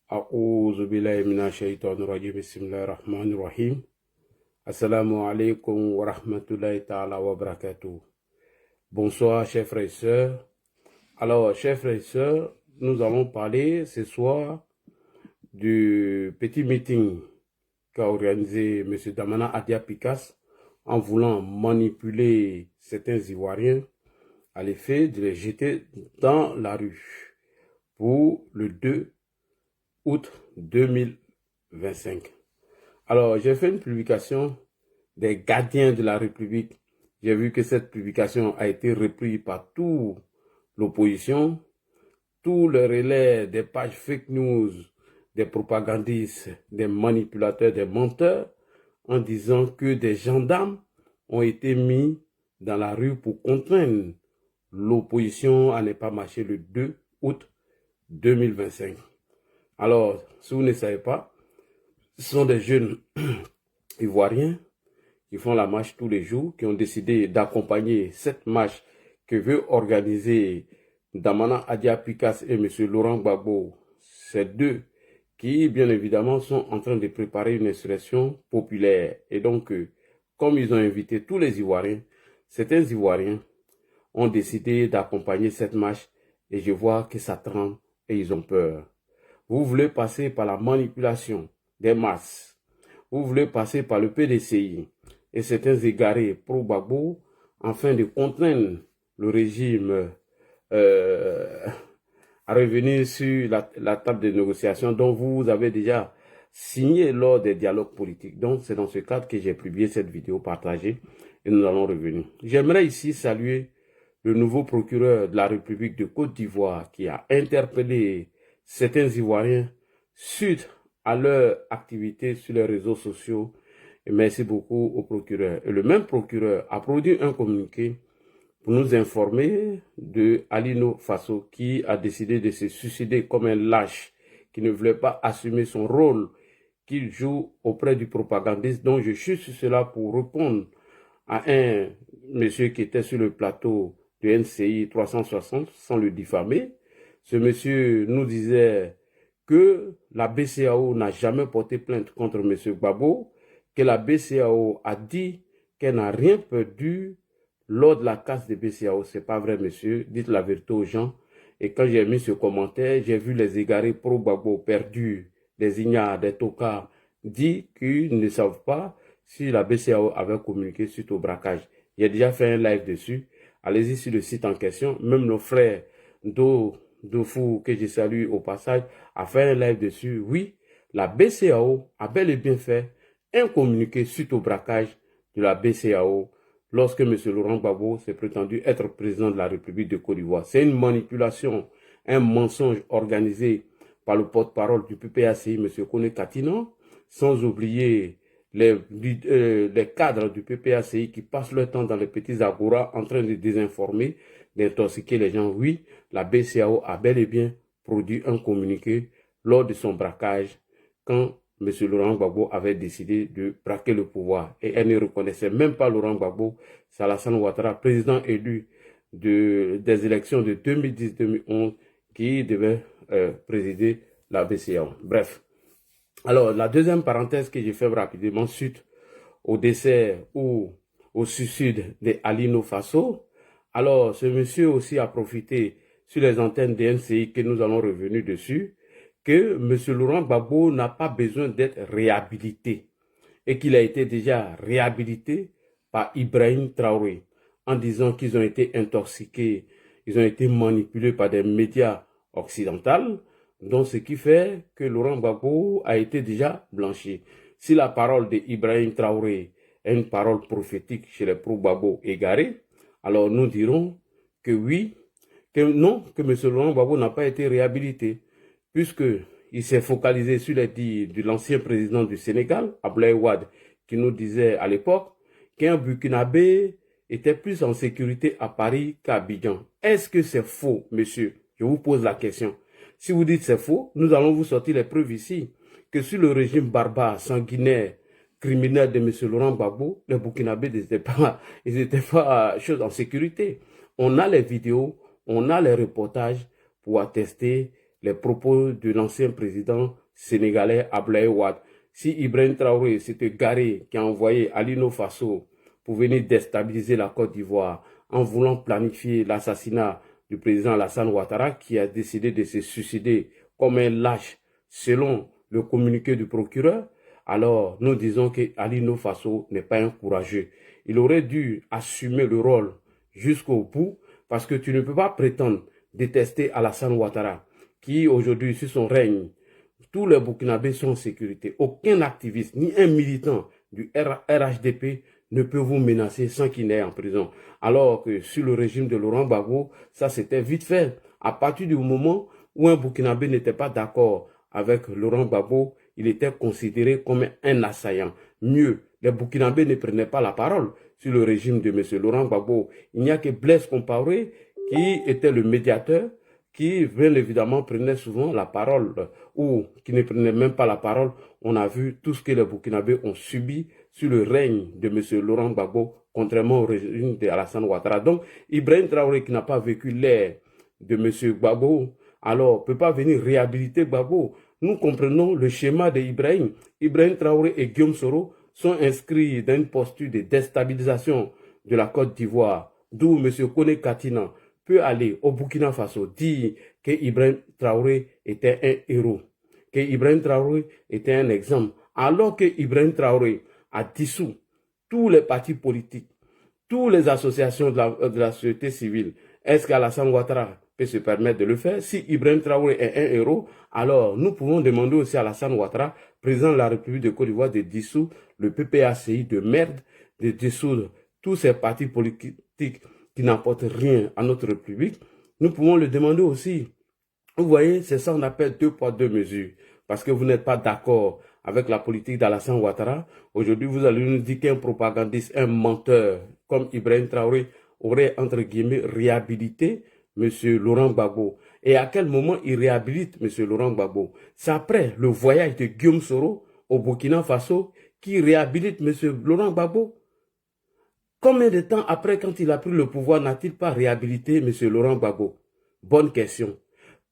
أعوذ بالله من الشيطان الرجيم بسم الله الرحمن الرحيم Assalamu alaikum wa rahmatullahi ta'ala wa barakatuh. Bonsoir chers frères et sœurs. Alors chers frères et sœurs, nous allons parler ce soir du petit meeting qu'a organisé M. Damana Adia Picas en voulant manipuler certains Ivoiriens à l'effet de les jeter dans la rue pour le 2 août 2025. Alors, j'ai fait une publication des gardiens de la République. J'ai vu que cette publication a été reprise par toute l'opposition, tous les relais des pages fake news, des propagandistes, des manipulateurs, des menteurs, en disant que des gendarmes ont été mis dans la rue pour contraindre l'opposition à ne pas marcher le 2 août 2025. Alors, si vous ne savez pas, ce sont des jeunes ivoiriens qui font la marche tous les jours, qui ont décidé d'accompagner cette marche que veut organiser Damana Adia Picas et M. Laurent Gbagbo. Ces deux qui, bien évidemment, sont en train de préparer une insurrection populaire. Et donc, comme ils ont invité tous les Ivoiriens, certains Ivoiriens ont décidé d'accompagner cette marche et je vois que ça tremble et ils ont peur. Vous voulez passer par la manipulation des masses. Vous voulez passer par le PDCI et certains égarés pro-Gbagbo afin de contraindre le régime à revenir sur la table de négociation dont vous avez déjà signé lors des dialogues politiques. Donc, c'est dans ce cadre que j'ai publié cette vidéo partagée et nous allons revenir. J'aimerais ici saluer le nouveau procureur de la République de Côte d'Ivoire qui a interpellé certains Ivoiriens suite à leur activité sur les réseaux sociaux. Et merci beaucoup au procureur. Et le même procureur a produit un communiqué pour nous informer de Alino Faso qui a décidé de se suicider comme un lâche, qui ne voulait pas assumer son rôle qu'il joue auprès du propagandiste. Donc je suis sur cela pour répondre à un monsieur qui était sur le plateau de NCI 360 sans le diffamer. Ce monsieur nous disait que la BCAO n'a jamais porté plainte contre M. Gbagbo, que la BCAO a dit qu'elle n'a rien perdu lors de la casse de BCAO. C'est pas vrai, monsieur. Dites la vérité aux gens. Et quand j'ai mis ce commentaire, j'ai vu les égarés pro-Gbagbo perdus, des ignares, des tocards, dire qu'ils ne savent pas si la BCAO avait communiqué suite au braquage. J'ai déjà fait un live dessus. Allez-y sur le site en question. Même nos frères Dofou, que je salue au passage, a fait un live dessus. Oui, la BCAO a bel et bien fait un communiqué suite au braquage de la BCAO lorsque M. Laurent Gbagbo s'est prétendu être président de la République de Côte d'Ivoire. C'est une manipulation, un mensonge organisé par le porte-parole du PPACI, M. Kone Katinan, sans oublier les cadres du PPACI qui passent leur temps dans les petits agoras en train de désinformer, d'intoxiquer les gens. Oui, la BCAO a bel et bien produit un communiqué lors de son braquage quand M. Laurent Gbagbo avait décidé de braquer le pouvoir. Et elle ne reconnaissait même pas Laurent Gbagbo, c'est Alassane Ouattara, président élu des élections de 2010-2011, qui devait présider la BCAO. Bref. Alors, la deuxième parenthèse que j'ai fait rapidement suite au décès ou au suicide de Alino Faso. Alors, ce monsieur aussi a profité sur les antennes de NCI que nous allons revenir dessus, que M. Laurent Gbagbo n'a pas besoin d'être réhabilité et qu'il a été déjà réhabilité par Ibrahim Traoré en disant qu'ils ont été intoxiqués, ils ont été manipulés par des médias occidentaux, donc ce qui fait que Laurent Gbagbo a été déjà blanchi. Si la parole d'Ibrahim Traoré est une parole prophétique chez les pro-Gbagbo égarés, alors nous dirons que oui, que non, que M. Laurent Gbagbo n'a pas été réhabilité, puisqu'il s'est focalisé sur les dires de l'ancien président du Sénégal, Abdoulaye Wade, qui nous disait à l'époque qu'un Burkinabé était plus en sécurité à Paris qu'à Abidjan. Est-ce que c'est faux, monsieur? Je vous pose la question. Si vous dites c'est faux, nous allons vous sortir les preuves ici, que sur le régime barbare, sanguinaire, criminel de M. Laurent Gbagbo, les Burkinabés n'étaient pas chose en sécurité. On a les vidéos, on a les reportages pour attester les propos de l'ancien président sénégalais Abdoulaye Wade. Si Ibrahim Traoré, c'était Garé qui a envoyé Alino Faso pour venir déstabiliser la Côte d'Ivoire en voulant planifier l'assassinat du président Alassane Ouattara qui a décidé de se suicider comme un lâche selon le communiqué du procureur, alors nous disons que Alino Faso n'est pas un courageux. Il aurait dû assumer le rôle jusqu'au bout parce que tu ne peux pas prétendre détester Alassane Ouattara qui aujourd'hui sur son règne, tous les Burkinabés sont en sécurité. Aucun activiste ni un militant du RHDP ne peut vous menacer sans qu'il n'ait en prison. Alors que sur le régime de Laurent Gbagbo, ça c'était vite fait. À partir du moment où un Burkinabé n'était pas d'accord avec Laurent Gbagbo, il était considéré comme un assaillant. Mieux, les Burkinabés ne prenaient pas la parole sur le régime de M. Laurent Gbagbo. Il n'y a que Blaise Compaoré qui était le médiateur, qui bien évidemment prenait souvent la parole ou qui ne prenait même pas la parole. On a vu tout ce que les Burkinabés ont subi sur le règne de M. Laurent Gbagbo, contrairement au régime d'Alassane Ouattara. Donc, Ibrahim Traoré, qui n'a pas vécu l'ère de M. Gbagbo, alors ne peut pas venir réhabiliter Gbagbo. Nous comprenons le schéma d'Ibrahim. Ibrahim Traoré et Guillaume Soro sont inscrits dans une posture de déstabilisation de la Côte d'Ivoire, d'où M. Kone Katina peut aller au Burkina Faso dire que Ibrahim Traoré était un héros, que Ibrahim Traoré était un exemple, alors que Ibrahim Traoré a dissous tous les partis politiques, toutes les associations de la société civile. Est-ce qu'Alassane Ouattara peut se permettre de le faire? Si Ibrahim Traoré est un héros, alors nous pouvons demander aussi à Alassane Ouattara, président de la République de Côte d'Ivoire, de dissoudre le PPACI de merde, de dissoudre tous ces partis politiques qui n'apportent rien à notre République. Nous pouvons le demander aussi. Vous voyez, c'est ça qu'on appelle 2 poids 2 mesures. Parce que vous n'êtes pas d'accord avec la politique d'Alassane Ouattara. Aujourd'hui, vous allez nous dire qu'un propagandiste, un menteur comme Ibrahim Traoré aurait, entre guillemets, réhabilité M. Laurent Gbagbo. Et à quel moment il réhabilite M. Laurent Gbagbo? C'est après le voyage de Guillaume Soro au Burkina Faso qui réhabilite M. Laurent Gbagbo. Combien de temps après, quand il a pris le pouvoir, n'a-t-il pas réhabilité M. Laurent Gbagbo? Bonne question.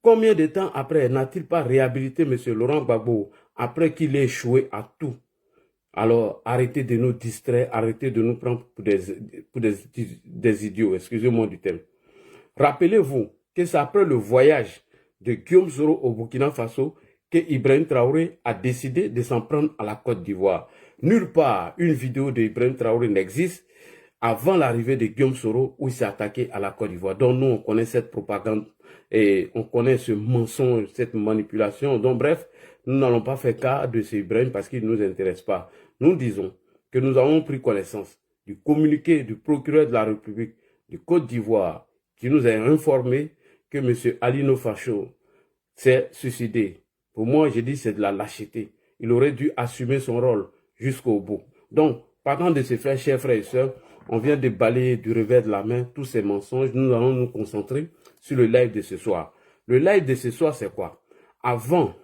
Combien de temps après n'a-t-il pas réhabilité M. Laurent Gbagbo après qu'il ait échoué à tout? Alors, arrêtez de nous distraire, arrêtez de nous prendre pour des idiots, excusez-moi du terme. Rappelez-vous que c'est après le voyage de Guillaume Soro au Burkina Faso que Ibrahim Traoré a décidé de s'en prendre à la Côte d'Ivoire. Nulle part une vidéo d'Ibrahim Traoré n'existe avant l'arrivée de Guillaume Soro où il s'est attaqué à la Côte d'Ivoire. Donc nous, on connaît cette propagande et on connaît ce mensonge, cette manipulation. Donc bref, nous n'allons pas faire cas de ce Ibrahim parce qu'il ne nous intéresse pas. Nous disons que nous avons pris connaissance du communiqué du procureur de la République de Côte d'Ivoire qui nous a informé que M. Alino Faso s'est suicidé. Pour moi, j'ai dit c'est de la lâcheté. Il aurait dû assumer son rôle jusqu'au bout. Donc, partant de ce fait, chers frères et sœurs, on vient de balayer du revers de la main tous ces mensonges. Nous allons nous concentrer sur le live de ce soir. Le live de ce soir, c'est quoi? Avant,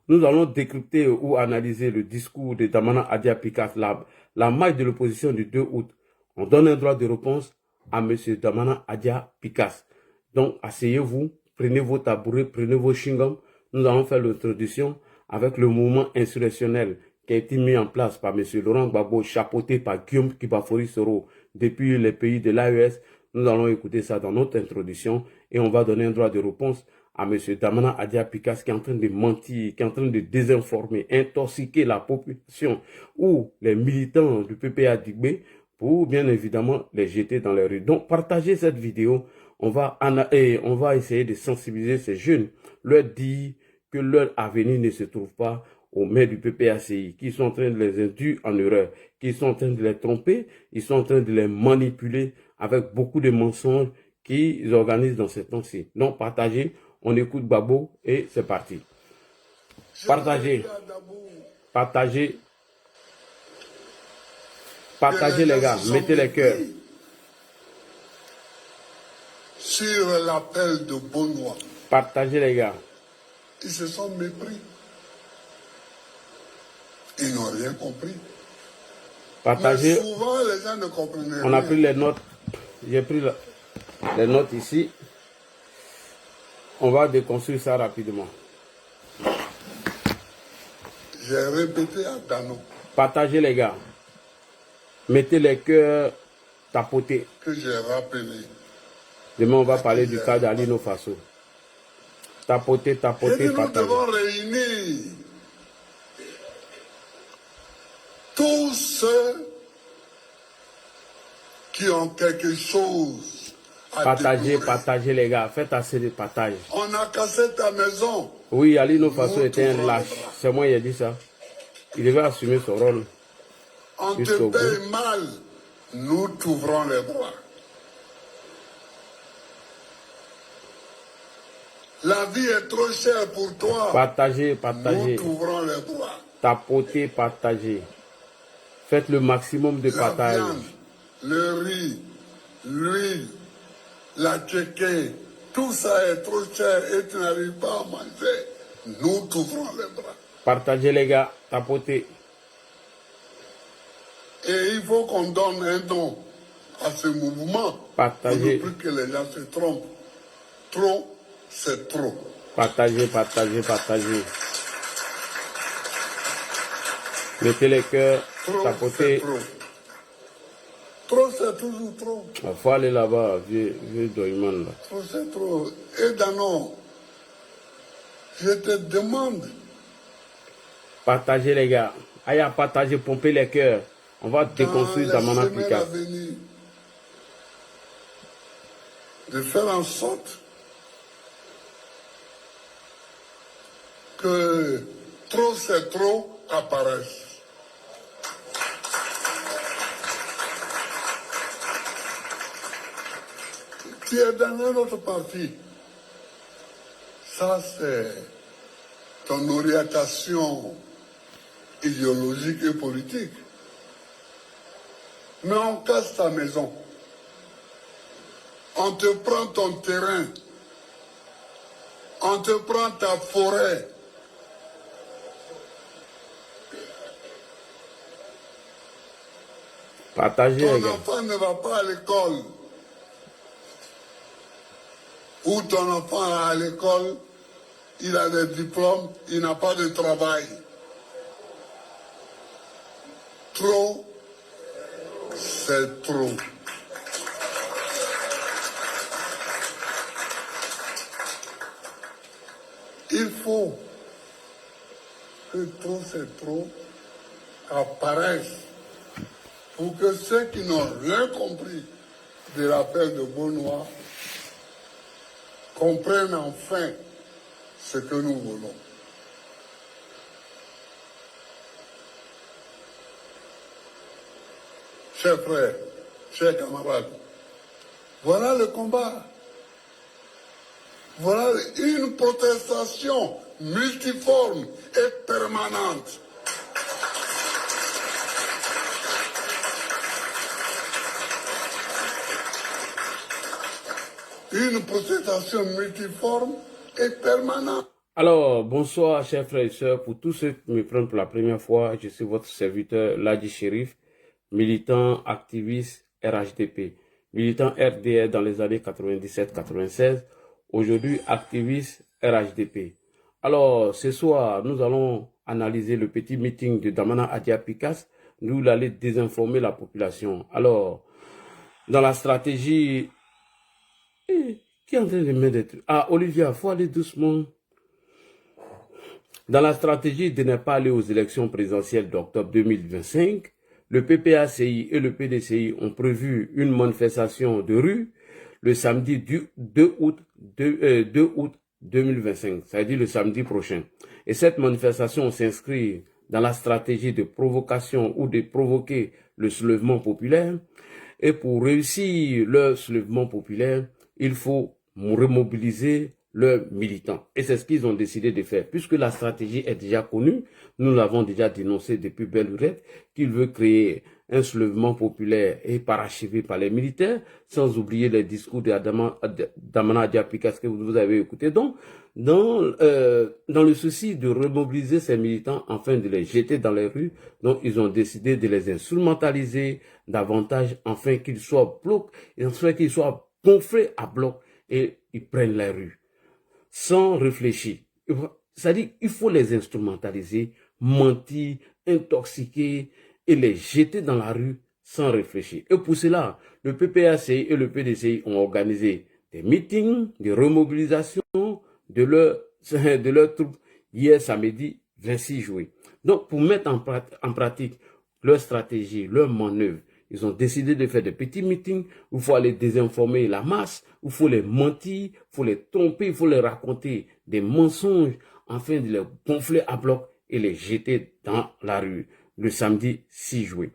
nous allons décrypter ou analyser le discours de Damana Adia Pikas, la marche de l'opposition du 2 août. On donne un droit de réponse à M. Damana Adia Pikas. Donc, asseyez-vous, prenez vos tabourets, prenez vos chewing-gums. Nous allons faire l'introduction avec le mouvement insurrectionnel qui a été mis en place par M. Laurent Gbagbo, chapeauté par Guillaume Kibafori Soro depuis les pays de l'AES. Nous allons écouter ça dans notre introduction et on va donner un droit de réponse à M. Damana Adia Pikas qui est en train de mentir, qui est en train de désinformer, intoxiquer la population ou les militants du PPA Digbe pour bien évidemment les jeter dans les rues. Donc partagez cette vidéo, on va essayer de sensibiliser ces jeunes, leur dire que leur avenir ne se trouve pas aux mains du PPACI, qui sont en train de les induire en erreur, qui sont en train de les tromper, ils sont en train de les manipuler avec beaucoup de mensonges qu'ils organisent dans ces temps-ci. Donc partagez, on écoute Babo et c'est parti. Partagez, partagez, partagez les gars, mettez les cœurs. Sur l'appel de Benoît. Partagez les gars. Ils se sont mépris. Ils n'ont rien compris. Partagez. Mais souvent, les gens ne comprenaient rien. On a pris les notes. J'ai pris les notes ici. On va déconstruire ça rapidement. J'ai répété à Dano. Partagez les gars. Mettez les cœurs tapotés. Que j'ai rappelé. Demain, on va parler du cas d'Alino Faso. Tapoter, tapoter, partager. Nous devons réunir tous ceux qui ont quelque chose à partager, partager les gars. Faites assez de partage. On a cassé ta maison. Oui, Alino Faso était un lâche. C'est moi qui ai dit ça. Il devait assumer son rôle. On te paye mal. Nous t'ouvrons les bras. La vie est trop chère pour toi. Partagez, partagez. Nous t'ouvrons les bras. Tapoter, partagez. Faites le maximum de partage. La viande, le riz, l'huile, la tchéké, tout ça est trop cher et tu n'arrives pas à manger. Nous t'ouvrons les bras. Partagez les gars, tapotez. Et il faut qu'on donne un nom à ce mouvement. Partagez. Pour ne plus que les gens se trompent. Trop, c'est trop. Partagez, partagez, partagez. Mettez les cœurs, tapotez. Trop, c'est toujours trop. Il faut aller là-bas, vieux Doyman. Trop, c'est trop. Et Dano, je te demande. Partagez les gars. Allez à partager, pomper les cœurs. On va déconstruire Damana Picas. De faire en sorte que trop c'est trop apparaisse. Tu es dans un autre parti. Ça, c'est ton orientation idéologique et politique. Mais on casse ta maison. On te prend ton terrain. On te prend ta forêt. Partagez, les gars. Ton enfant ne va pas à l'école. Ou ton enfant est à l'école, il a des diplômes, il n'a pas de travail. Trop, c'est trop. Il faut que trop, c'est trop apparaisse pour que ceux qui n'ont rien compris de l'appel de Beaunois comprennent enfin ce que nous voulons. Chers frères, chers camarades, voilà le combat. Voilà une protestation multiforme et permanente. Une protestation multiforme et permanente. Alors, bonsoir, chers frères et sœurs. Pour tous ceux qui me prennent pour la première fois, je suis votre serviteur, Ladi Chérif, militant, activiste RHDP, militant RDR dans les années 97-96, aujourd'hui activiste RHDP. Alors, ce soir, nous allons analyser le petit meeting de Damana Adia Picas, nous allons désinformer la population. Alors, dans la stratégie... Qui est en train de mettre des trucs? Ah, Olivia, il faut aller doucement. Dans la stratégie de ne pas aller aux élections présidentielles d'octobre 2025, le PPACI et le PDCI ont prévu une manifestation de rue le samedi 2 août 2025, c'est-à-dire le samedi prochain. Et cette manifestation s'inscrit dans la stratégie de provocation ou de provoquer le soulèvement populaire. Et pour réussir le soulèvement populaire, il faut remobiliser leurs militants. Et c'est ce qu'ils ont décidé de faire. Puisque la stratégie est déjà connue, nous l'avons déjà dénoncé depuis belle lurette, qu'il veut créer un soulèvement populaire et parachevé par les militaires, sans oublier les discours d'Amana Diapicas que vous avez écoutés. Donc, dans le souci de remobiliser ces militants afin de les jeter dans les rues, donc ils ont décidé de les instrumentaliser davantage afin qu'ils soient bloqués, afin qu'ils soient gonflés à bloc et ils prennent les rues. sans réfléchir. C'est-à-dire qu'il faut les instrumentaliser, mentir, intoxiquer et les jeter dans la rue sans réfléchir. Et pour cela, le PPACI et le PDCI ont organisé des meetings, des remobilisations de leurs troupes hier samedi 26 juillet. Donc, pour mettre en pratique leur stratégie, leur manœuvre, ils ont décidé de faire des petits meetings où il faut aller désinformer la masse, où il faut les mentir, il faut les tromper, il faut les raconter des mensonges afin de les gonfler à bloc et les jeter dans la rue le samedi 6 juillet.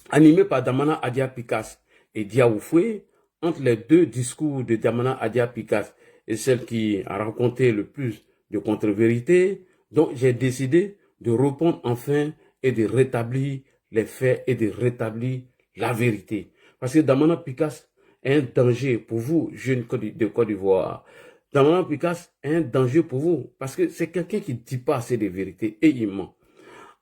Animé par Damana Adia Pikas et Dia Oufoué, entre les deux discours de Damana Adia Pikas et celle qui a rencontré le plus de contre-vérités, donc j'ai décidé de répondre enfin et de rétablir les faits et de rétablir la vérité. Parce que Damana Pikas est un danger pour vous, jeunes de Côte d'Ivoire. Damana Pikas est un danger pour vous parce que c'est quelqu'un qui ne dit pas assez de vérité et il ment.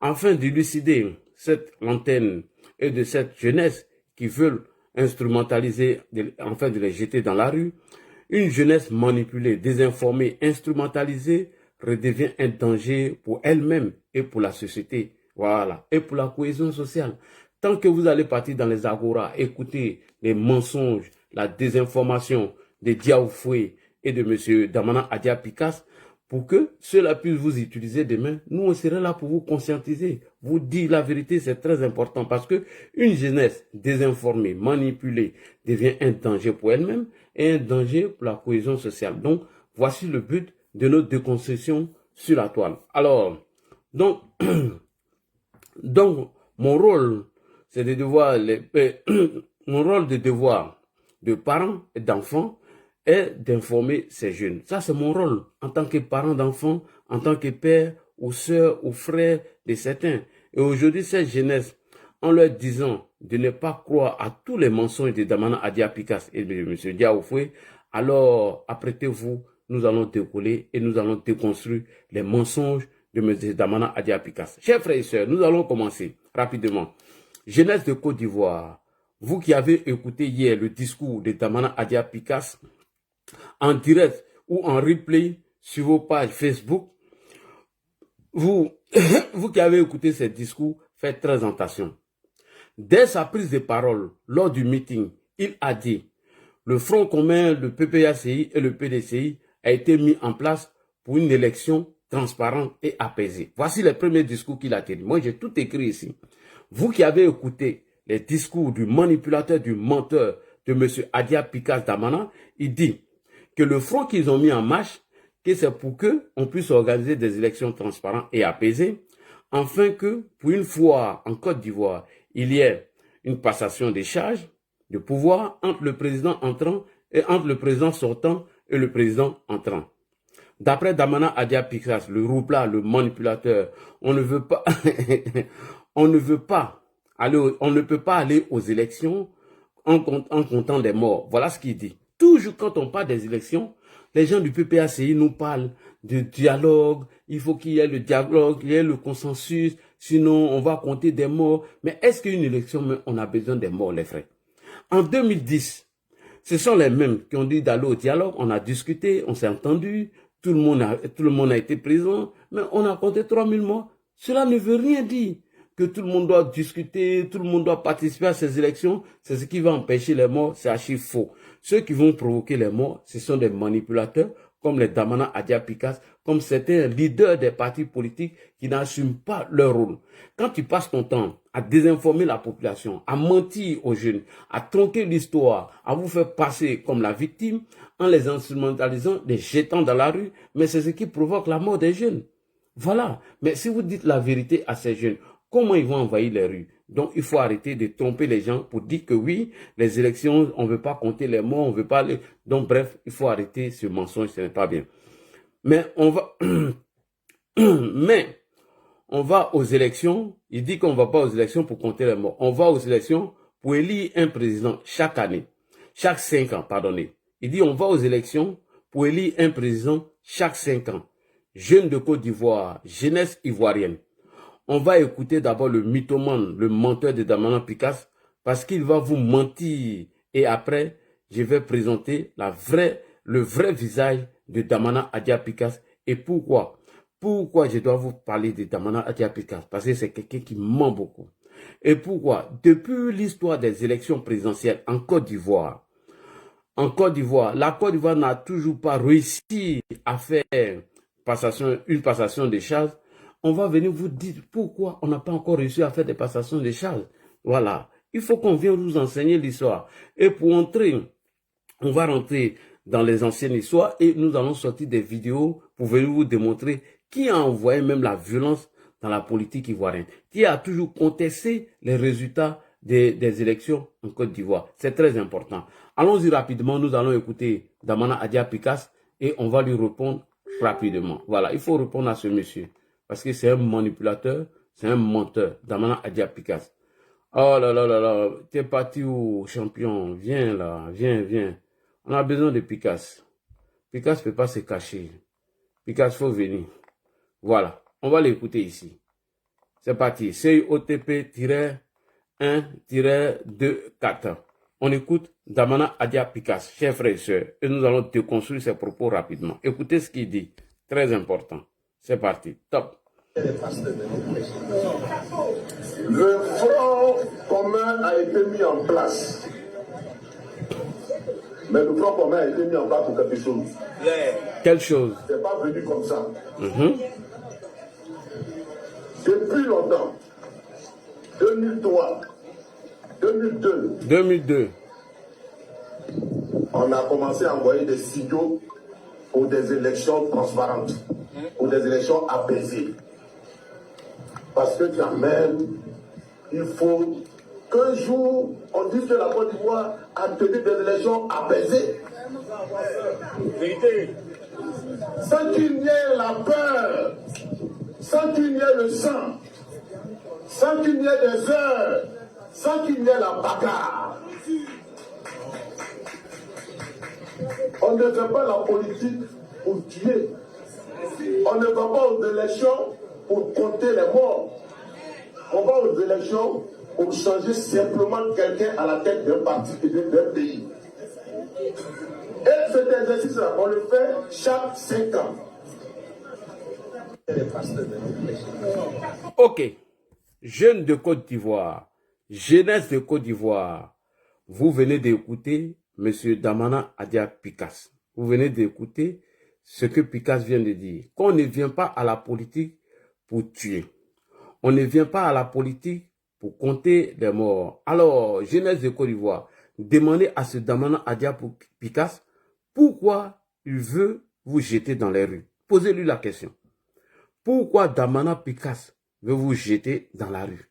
Afin d'élucider cette antenne et de cette jeunesse qui veulent instrumentaliser, enfin de les jeter dans la rue, une jeunesse manipulée, désinformée, instrumentalisée redevient un danger pour elle-même et pour la société. Voilà. Et pour la cohésion sociale. Tant que vous allez partir dans les agoras, écouter les mensonges, la désinformation de Dia Oufoué et de M. Damana Adia Pikas, pour que cela puisse vous utiliser demain, nous on serait là pour vous conscientiser, vous dire la vérité, c'est très important parce que une jeunesse désinformée, manipulée, devient un danger pour elle-même et un danger pour la cohésion sociale. Donc, voici le but de notre déconstruction sur la toile. Alors, donc mon rôle, c'est de devoir, mon rôle de devoir de parents et d'enfants est d'informer ces jeunes. Ça, c'est mon rôle en tant que parent d'enfants, en tant que père, aux sœurs, aux frères de certains. Et aujourd'hui, cette jeunesse, en leur disant de ne pas croire à tous les mensonges de Damana Adia Pikas et de M. Dia Oufoué, alors apprêtez-vous, nous allons décoller et nous allons déconstruire les mensonges de M. Damana Adia Pikas. Chers frères et sœurs, nous allons commencer rapidement. Jeunesse de Côte d'Ivoire, vous qui avez écouté hier le discours de Damana Adia Pikas, en direct ou en replay sur vos pages Facebook, vous qui avez écouté ce discours, faites très attention. Dès sa prise de parole, lors du meeting, il a dit « Le Front commun, le PPACI et le PDCI a été mis en place pour une élection transparente et apaisée. » Voici les premiers discours qu'il a tenus. Moi, j'ai tout écrit ici. Vous qui avez écouté les discours du manipulateur, du menteur de M. Adia Pikas Damana, il dit que le front qu'ils ont mis en marche, que c'est pour qu'on puisse organiser des élections transparentes et apaisées, afin que, pour une fois en Côte d'Ivoire, il y ait une passation des charges de pouvoir entre le président entrant et entre le président sortant et le président entrant. D'après Damana Adia Pikas, le roupla, le manipulateur, on ne veut pas, on ne peut pas aller aux élections en comptant des morts. Voilà ce qu'il dit. Toujours quand on parle des élections, les gens du PPACI nous parlent de dialogue, il faut qu'il y ait le dialogue, il y ait le consensus, sinon on va compter des morts. Mais est-ce qu'une élection, on a besoin des morts, les frères? En 2010, ce sont les mêmes qui ont dit d'aller au dialogue, on a discuté, on s'est entendu, tout le monde a été présent, mais on a compté 3000 morts. Cela ne veut rien dire que tout le monde doit discuter, tout le monde doit participer à ces élections, c'est ce qui va empêcher les morts, c'est archi faux. Ceux qui vont provoquer les morts, ce sont des manipulateurs, comme les Damana Adia Pikas, comme certains leaders des partis politiques qui n'assument pas leur rôle. Quand tu passes ton temps à désinformer la population, à mentir aux jeunes, à tronquer l'histoire, à vous faire passer comme la victime, en les instrumentalisant, les jetant dans la rue, mais c'est ce qui provoque la mort des jeunes. Voilà. Mais si vous dites la vérité à ces jeunes, comment ils vont envahir les rues? Donc, il faut arrêter de tromper les gens pour dire que oui, les élections, on ne veut pas compter les morts, on ne veut pas les... Donc, bref, il faut arrêter ce mensonge, ce n'est pas bien. Mais on va aux élections, il dit qu'on ne va pas aux élections pour compter les morts. On va aux élections pour élire un président chaque année, chaque 5 ans, pardonnez. Il dit on va aux élections pour élire un président chaque 5 ans. Jeunes de Côte d'Ivoire, jeunesse ivoirienne. On va écouter d'abord le mythomane, le menteur de Damana Pikas, parce qu'il va vous mentir. Et après, je vais présenter le vrai visage de Damana Adja Pikas. Et pourquoi? Pourquoi je dois vous parler de Damana Adja Pikas? Parce que c'est quelqu'un qui ment beaucoup. Et pourquoi? Depuis l'histoire des élections présidentielles en Côte d'Ivoire, la Côte d'Ivoire n'a toujours pas réussi à faire une passation de charges. On va venir vous dire pourquoi on n'a pas encore réussi à faire des passations de charges. Voilà. Il faut qu'on vienne vous enseigner l'histoire. Et pour entrer, on va rentrer dans les anciennes histoires et nous allons sortir des vidéos pour venir vous démontrer qui a envoyé même la violence dans la politique ivoirienne, qui a toujours contesté les résultats des élections en Côte d'Ivoire. C'est très important. Allons-y rapidement, nous allons écouter Damana Adja Pikas et on va lui répondre rapidement. Voilà, il faut répondre à ce monsieur parce que c'est un manipulateur, c'est un menteur, Damana Adja Pikas. Oh là là là là, t'es parti où, champion? Viens là, viens. On a besoin de Pikas. Pikas ne peut pas se cacher. Pikas, faut venir. Voilà, on va l'écouter ici. C'est parti. COTP-1-2-4. On écoute Damana Adja Pikas, chers frères et sœurs, et nous allons déconstruire ses propos rapidement. Écoutez ce qu'il dit. Très important. C'est parti. Top. Le front commun a été mis en place. Mais le front commun a été mis en place pour quelque chose. Quelle chose? C'est pas venu comme ça. Depuis longtemps, 2003, 2002, on a commencé à envoyer des signaux pour des élections transparentes, pour des élections apaisées. Parce que quand même, il faut qu'un jour, on dise que la Côte d'Ivoire a tenu des élections apaisées. Sans qu'il n'y ait la peur, sans qu'il n'y ait le sang, sans qu'il n'y ait des heures, sans qu'il n'y ait la bagarre. On ne fait pas la politique pour tuer. On ne va pas aux élections pour compter les morts. On va aux élections pour changer simplement quelqu'un à la tête d'un parti et d'un pays. Et cet exercice-là, on le fait chaque 5 ans. Ok. Jeunes de Côte d'Ivoire, jeunesse de Côte d'Ivoire, vous venez d'écouter M. Damana Adja Pikas. Vous venez d'écouter ce que Pikas vient de dire. Qu'on ne vient pas à la politique pour tuer. On ne vient pas à la politique pour compter des morts. Alors, jeunesse de Côte d'Ivoire, demandez à ce Damana Adja Pikas pourquoi il veut vous jeter dans les rues. Posez-lui la question. Pourquoi Damana Pikas veut vous jeter dans la rue?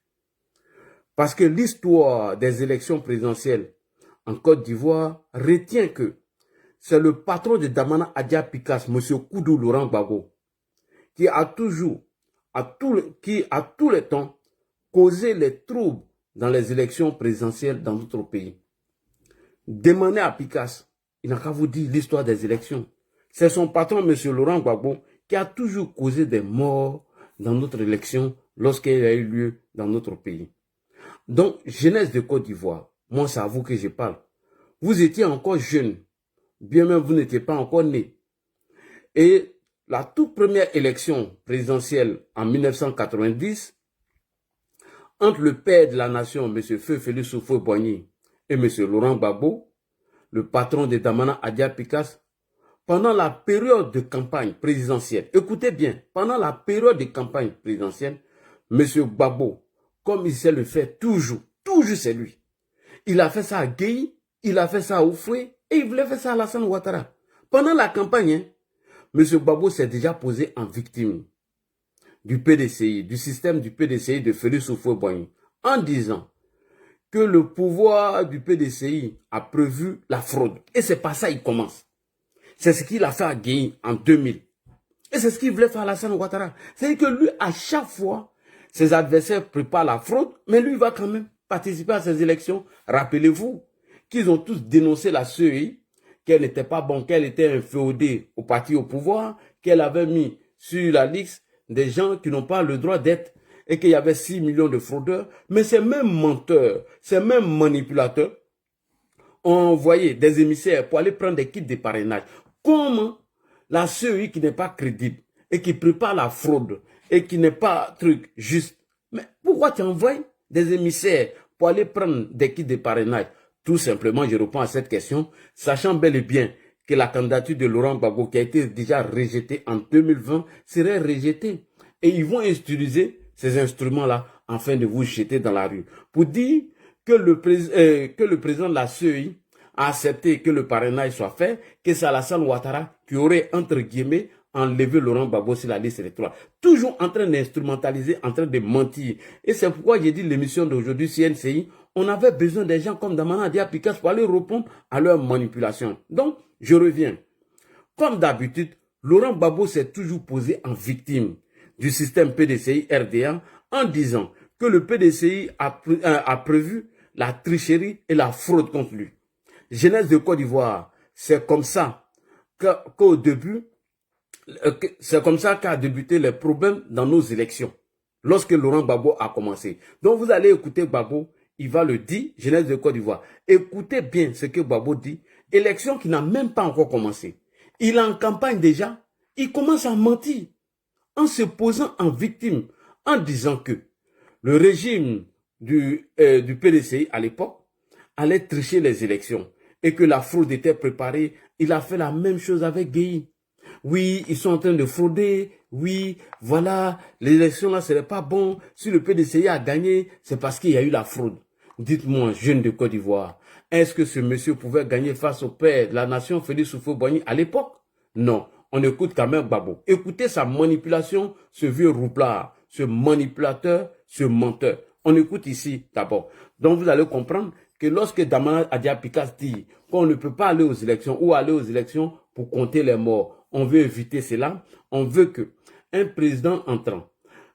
Parce que l'histoire des élections présidentielles en Côte d'Ivoire retient que c'est le patron de Damana Adja Pikas, M. Koudou Laurent Gbagbo, qui a toujours, à tous les temps, causé les troubles dans les élections présidentielles dans notre pays. Demandez à Pikas, il n'a qu'à vous dire l'histoire des élections. C'est son patron, M. Laurent Gbagbo, qui a toujours causé des morts dans notre élection lorsqu'elle a eu lieu dans notre pays. Donc, jeunesse de Côte d'Ivoire, moi c'est à vous que je parle. Vous étiez encore jeune, bien même vous n'étiez pas encore né. Et la toute première élection présidentielle en 1990, entre le père de la nation, M. Feu Félix Houphouët-Boigny, et M. Laurent Gbagbo, le patron de Damana Adja Pikas, pendant la période de campagne présidentielle, écoutez bien, pendant la période de campagne présidentielle, M. Gbagbo, comme il sait le faire toujours c'est lui. Il a fait ça à Gueye, il a fait ça à Houphouët et il voulait faire ça à Alassane Ouattara. Pendant la campagne, M. Gbagbo s'est déjà posé en victime du PDCI, du système du PDCI de Félix Houphouët-Boigny, en disant que le pouvoir du PDCI a prévu la fraude. Et c'est pas ça qu'il commence. C'est ce qu'il a fait à Gueye en 2000. Et c'est ce qu'il voulait faire à Alassane Ouattara. C'est-à-dire que lui, à chaque fois, ses adversaires préparent la fraude, mais lui va quand même participer à ces élections. Rappelez-vous qu'ils ont tous dénoncé la CEI, qu'elle n'était pas bonne, qu'elle était inféodée au parti au pouvoir, qu'elle avait mis sur la liste des gens qui n'ont pas le droit d'être et qu'il y avait 6 millions de fraudeurs. Mais ces mêmes menteurs, ces mêmes manipulateurs ont envoyé des émissaires pour aller prendre des kits de parrainage. Comment la CEI qui n'est pas crédible et qui prépare la fraude et qui n'est pas truc juste. Mais pourquoi tu envoies des émissaires pour aller prendre des kits de parrainage? Tout simplement, je réponds à cette question, sachant bel et bien que la candidature de Laurent Gbagbo, qui a été déjà rejetée en 2020, serait rejetée. Et ils vont utiliser ces instruments-là afin de vous jeter dans la rue. Pour dire que le président de la CEI a accepté que le parrainage soit fait, que c'est Alassane Ouattara qui aurait, entre guillemets, enlevé Laurent Gbagbo sur la liste électorale. Toujours en train d'instrumentaliser, en train de mentir. Et c'est pourquoi j'ai dit l'émission d'aujourd'hui, CNCI, on avait besoin des gens comme Damana Dia-Picasse pour aller répondre à leurs manipulations. Donc, je reviens. Comme d'habitude, Laurent Gbagbo s'est toujours posé en victime du système PDCI-RDA en disant que le PDCI a prévu la tricherie et la fraude contre lui. Jeunesse de Côte d'Ivoire, c'est comme ça qu'au début, c'est comme ça qu'a débuté les problèmes dans nos élections, lorsque Laurent Gbagbo a commencé. Donc vous allez écouter Gbagbo, il va le dire, jeunesse de Côte d'Ivoire. Écoutez bien ce que Gbagbo dit, élection qui n'a même pas encore commencé. Il est en campagne déjà, il commence à mentir, en se posant en victime, en disant que le régime du PDCI à l'époque allait tricher les élections et que la fraude était préparée. Il a fait la même chose avec Gueye. Oui, ils sont en train de frauder. Oui, voilà, l'élection là, ce n'est pas bon. Si le PDCI a gagné, c'est parce qu'il y a eu la fraude. Dites-moi, jeune de Côte d'Ivoire, est-ce que ce monsieur pouvait gagner face au père de la nation, Félix Houphouët-Boigny, à l'époque? Non, on écoute quand même Gbagbo. Écoutez sa manipulation, ce vieux roublard, ce manipulateur, ce menteur. On écoute ici d'abord. Donc vous allez comprendre que lorsque Damana Dia-Picasse dit qu'on ne peut pas aller aux élections ou aller aux élections pour compter les morts, on veut éviter cela. On veut que un président entrant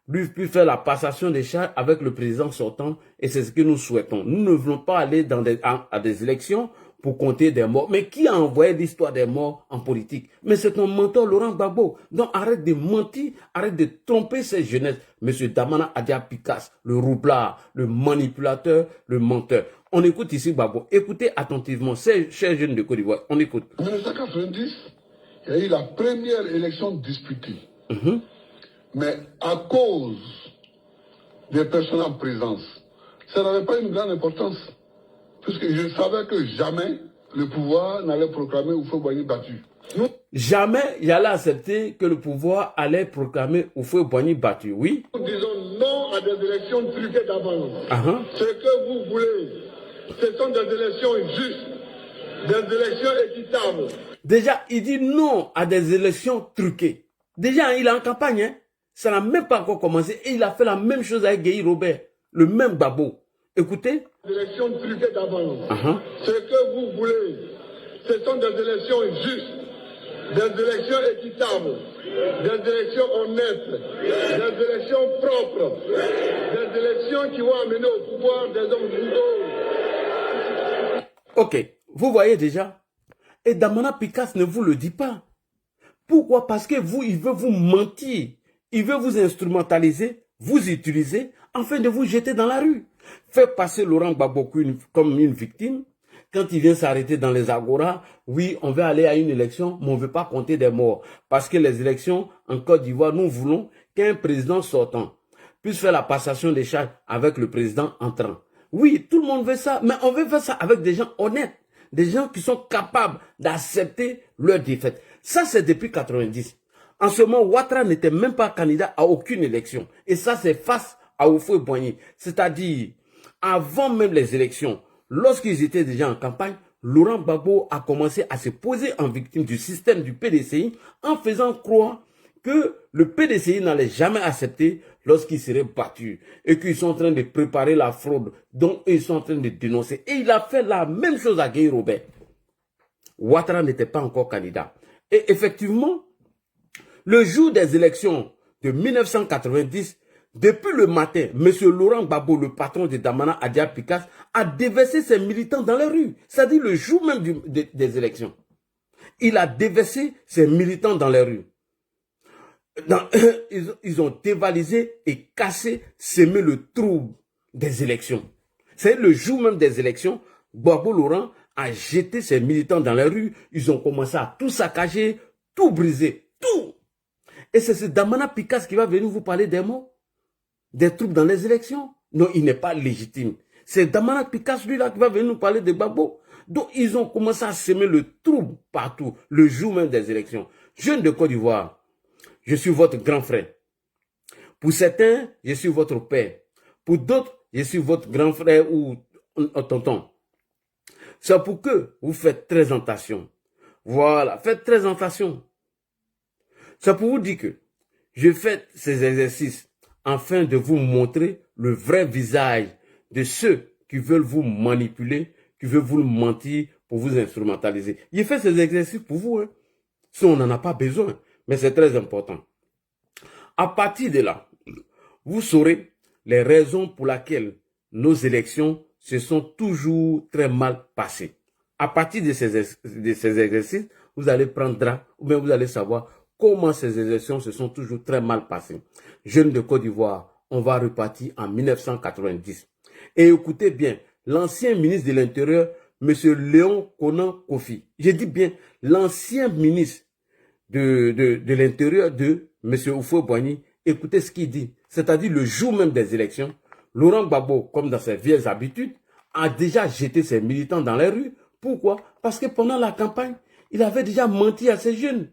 lui puisse faire la passation des charges avec le président sortant et c'est ce que nous souhaitons. Nous ne voulons pas aller à des élections pour compter des morts. Mais qui a envoyé l'histoire des morts en politique? Mais c'est ton mentor Laurent Gbagbo. Donc arrête de mentir, arrête de tromper cette jeunesse. Monsieur Damana Dia-Picasse, le roublard, le manipulateur, le menteur. On écoute ici Gbagbo. Écoutez attentivement, ces chers jeunes de Côte d'Ivoire. On écoute. En 1990, il y a eu la première élection disputée. Mais à cause des personnes en présence, ça n'avait pas une grande importance. Puisque je savais que jamais le pouvoir n'allait proclamer Houphouët-Boigny battu. Jamais il allait accepter que le pouvoir allait proclamer Houphouët-Boigny battu, oui. Nous disons non à des élections truquées d'avance. Ce que vous voulez, ce sont des élections justes, des élections équitables. Déjà, il dit non à des élections truquées. Déjà, il est en campagne, hein. Ça n'a même pas encore commencé et il a fait la même chose avec Gueye Robert, le même Gbagbo. Écoutez. Des élections truquées d'avance. Ce que vous voulez, ce sont des élections justes, des élections équitables, des élections honnêtes, des élections propres, des élections qui vont amener au pouvoir des hommes brutaux. Ok, vous voyez déjà. Et Damana Picasse ne vous le dit pas. Pourquoi? Parce que vous, il veut vous mentir. Il veut vous instrumentaliser, vous utiliser, afin de vous jeter dans la rue. Fait passer Laurent Gbagbo comme une victime. Quand il vient s'arrêter dans les agoras, oui, on veut aller à une élection, mais on ne veut pas compter des morts. Parce que les élections en Côte d'Ivoire, nous voulons qu'un président sortant puisse faire la passation des charges avec le président entrant. Oui, tout le monde veut ça, mais on veut faire ça avec des gens honnêtes, des gens qui sont capables d'accepter leur défaite. Ça, c'est depuis 90. En ce moment, Ouattara n'était même pas candidat à aucune élection. Et ça, c'est face à Houphouët-Boigny. C'est-à-dire, avant même les élections, lorsqu'ils étaient déjà en campagne, Laurent Gbagbo a commencé à se poser en victime du système du PDCI en faisant croire que le PDCI n'allait jamais accepter lorsqu'il serait battu et qu'ils sont en train de préparer la fraude dont ils sont en train de dénoncer. Et il a fait la même chose à Gueye Robert. Ouattara n'était pas encore candidat. Et effectivement, le jour des élections de 1990, depuis le matin, M. Laurent Gbagbo, le patron de Damana Dia-Picasse, a déversé ses militants dans les rues. C'est-à-dire le jour même des élections. Il a déversé ses militants dans les rues. Ils ont dévalisé et cassé, semé le trouble des élections. C'est le jour même des élections, Gbagbo Laurent a jeté ses militants dans les rues. Ils ont commencé à tout saccager, tout briser, tout. Et c'est ce Damana Picasse qui va venir vous parler des morts, des troupes dans les élections. Non, il n'est pas légitime. C'est Damana Picasse, lui-là, qui va venir nous parler de Gbagbo. Donc, ils ont commencé à semer le trouble partout, le jour même des élections. Jeunes de Côte d'Ivoire, je suis votre grand frère. Pour certains, je suis votre père. Pour d'autres, je suis votre grand frère ou tonton. C'est pour que vous faites très attention. Voilà, faites très attention. C'est pour vous dire que je fais ces exercices afin de vous montrer le vrai visage de ceux qui veulent vous manipuler, qui veulent vous mentir pour vous instrumentaliser. Je fais ces exercices pour vous. Hein. Si on n'en a pas besoin, mais c'est très important. À partir de là, vous saurez les raisons pour lesquelles nos élections se sont toujours très mal passées. À partir de ces exercices, vous allez prendre, ou bien vous allez savoir comment ces élections se sont toujours très mal passées. Jeunes de Côte d'Ivoire, on va repartir en 1990. Et écoutez bien, l'ancien ministre de l'Intérieur, M. Léon Konan Kofi, j'ai dit bien, l'ancien ministre de l'Intérieur de M. Houphouët-Boigny, écoutez ce qu'il dit. C'est-à-dire le jour même des élections, Laurent Gbagbo, comme dans ses vieilles habitudes, a déjà jeté ses militants dans les rues. Pourquoi? Parce que pendant la campagne, il avait déjà menti à ces jeunes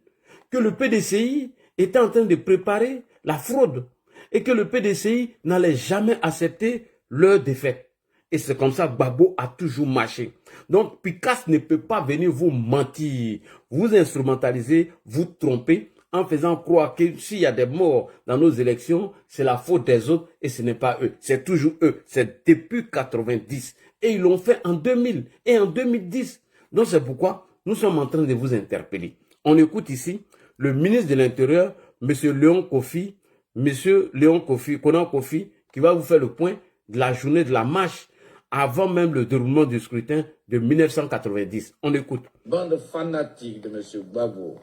que le PDCI était en train de préparer la fraude et que le PDCI n'allait jamais accepter leur défaite. Et c'est comme ça que Gbagbo a toujours marché. Donc, Picasse ne peut pas venir vous mentir, vous instrumentaliser, vous tromper en faisant croire que s'il y a des morts dans nos élections, c'est la faute des autres et ce n'est pas eux. C'est toujours eux. C'est depuis 90. Et ils l'ont fait en 2000 et en 2010. Donc, c'est pourquoi nous sommes en train de vous interpeller. On écoute ici le ministre de l'Intérieur, M. Léon Kofi, Konan Kofi, qui va vous faire le point de la journée de la marche avant même le déroulement du scrutin de 1990. On écoute. Bande fanatique de M. Gbagbo,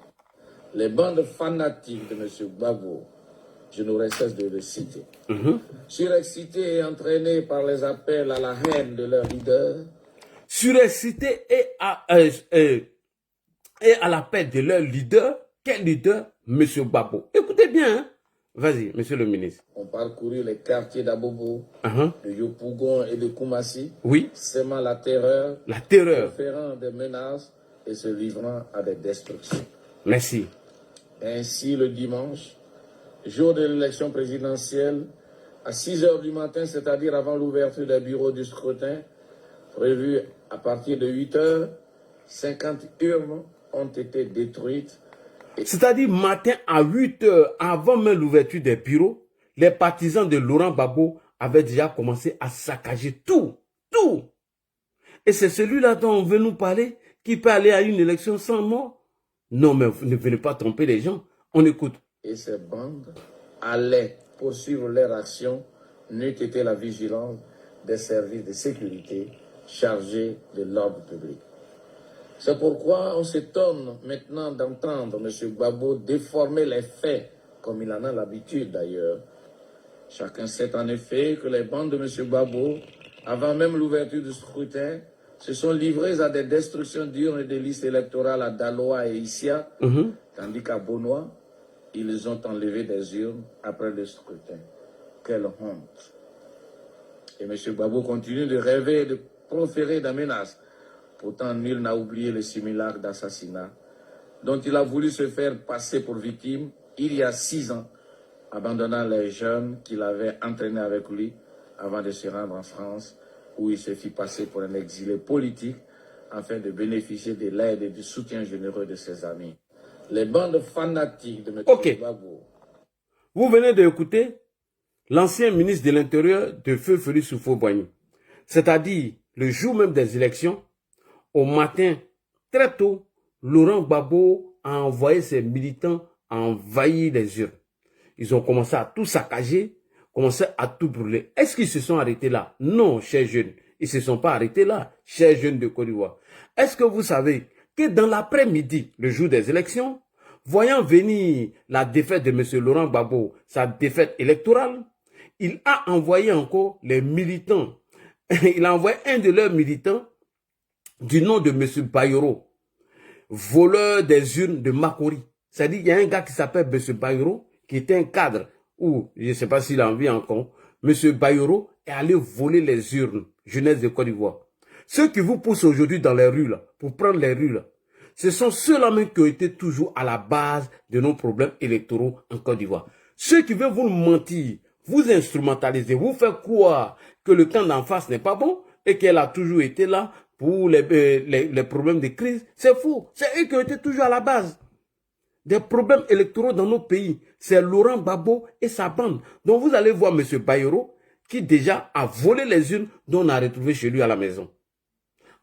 les bandes fanatiques de M. Gbagbo, je n'aurais cesse de le citer, surexcités et entraînés par les appels à la haine de leurs leaders, surexcités et à l'appel de leur leader. Quel leader? M. Gbagbo. Écoutez bien, hein? Vas-y, monsieur le ministre. On parcouru les quartiers d'Abobo, de Yopougon et de Koumassi, oui, sémant la terreur, proférant des menaces et se livrant à des destructions. Merci. Ainsi, le dimanche, jour de l'élection présidentielle, à 6 h du matin, c'est-à-dire avant l'ouverture des bureaux du scrutin, prévu à partir de 8 h, 50 urnes ont été détruites. C'est-à-dire matin à 8 h, avant même l'ouverture des bureaux, les partisans de Laurent Gbagbo avaient déjà commencé à saccager tout. Et c'est celui-là dont on veut nous parler, qui peut aller à une élection sans mort. Non, mais vous ne venez pas tromper les gens. On écoute. Et ces bandes allaient poursuivre leur action, n'eût été la vigilance des services de sécurité chargés de l'ordre public. C'est pourquoi on s'étonne maintenant d'entendre M. Gbagbo déformer les faits, comme il en a l'habitude d'ailleurs. Chacun sait en effet que les bandes de M. Gbagbo, avant même l'ouverture du scrutin, se sont livrées à des destructions d'urnes et de listes électorales à Daloa et Issia, tandis qu'à Bonois, ils ont enlevé des urnes après le scrutin. Quelle honte! Et M. Gbagbo continue de rêver et de proférer des menaces. Pourtant, nul n'a oublié le simulacre d'assassinat dont il a voulu se faire passer pour victime il y a 6 ans, abandonnant les jeunes qu'il avait entraînés avec lui avant de se rendre en France, où il se fit passer pour un exilé politique afin de bénéficier de l'aide et du soutien généreux de ses amis. Les bandes fanatiques de M. Gbagbo. Vous venez d'écouter l'ancien ministre de l'Intérieur de Feu Félix Houphouët-Boigny. C'est-à-dire, le jour même des élections, au matin, très tôt, Laurent Gbagbo a envoyé ses militants à envahir les urnes. Ils ont commencé à tout saccager, commencé à tout brûler. Est-ce qu'ils se sont arrêtés là? Non, chers jeunes. Ils ne se sont pas arrêtés là, chers jeunes de Côte d'Ivoire. Est-ce que vous savez que dans l'après-midi, le jour des élections, voyant venir la défaite de M. Laurent Gbagbo, sa défaite électorale, il a envoyé encore les militants. Il a envoyé un de leurs militants du nom de M. Bayoro, voleur des urnes de Makori. C'est-à-dire qu'il y a un gars qui s'appelle M. Bayero, qui était un cadre, ou je ne sais pas s'il en vit encore, M. Bayero est allé voler les urnes, jeunesse de Côte d'Ivoire. Ceux qui vous poussent aujourd'hui dans les rues, là, pour prendre les rues, là, ce sont ceux-là même qui ont été toujours à la base de nos problèmes électoraux en Côte d'Ivoire. Ceux qui veulent vous mentir, vous instrumentaliser, vous faire croire que le camp d'en face n'est pas bon et qu'elle a toujours été là pour les problèmes de crise, c'est faux. C'est eux qui ont été toujours à la base des problèmes électoraux dans nos pays. C'est Laurent Gbagbo et sa bande. Donc vous allez voir M. Bayero qui déjà a volé les urnes dont on a retrouvé chez lui à la maison.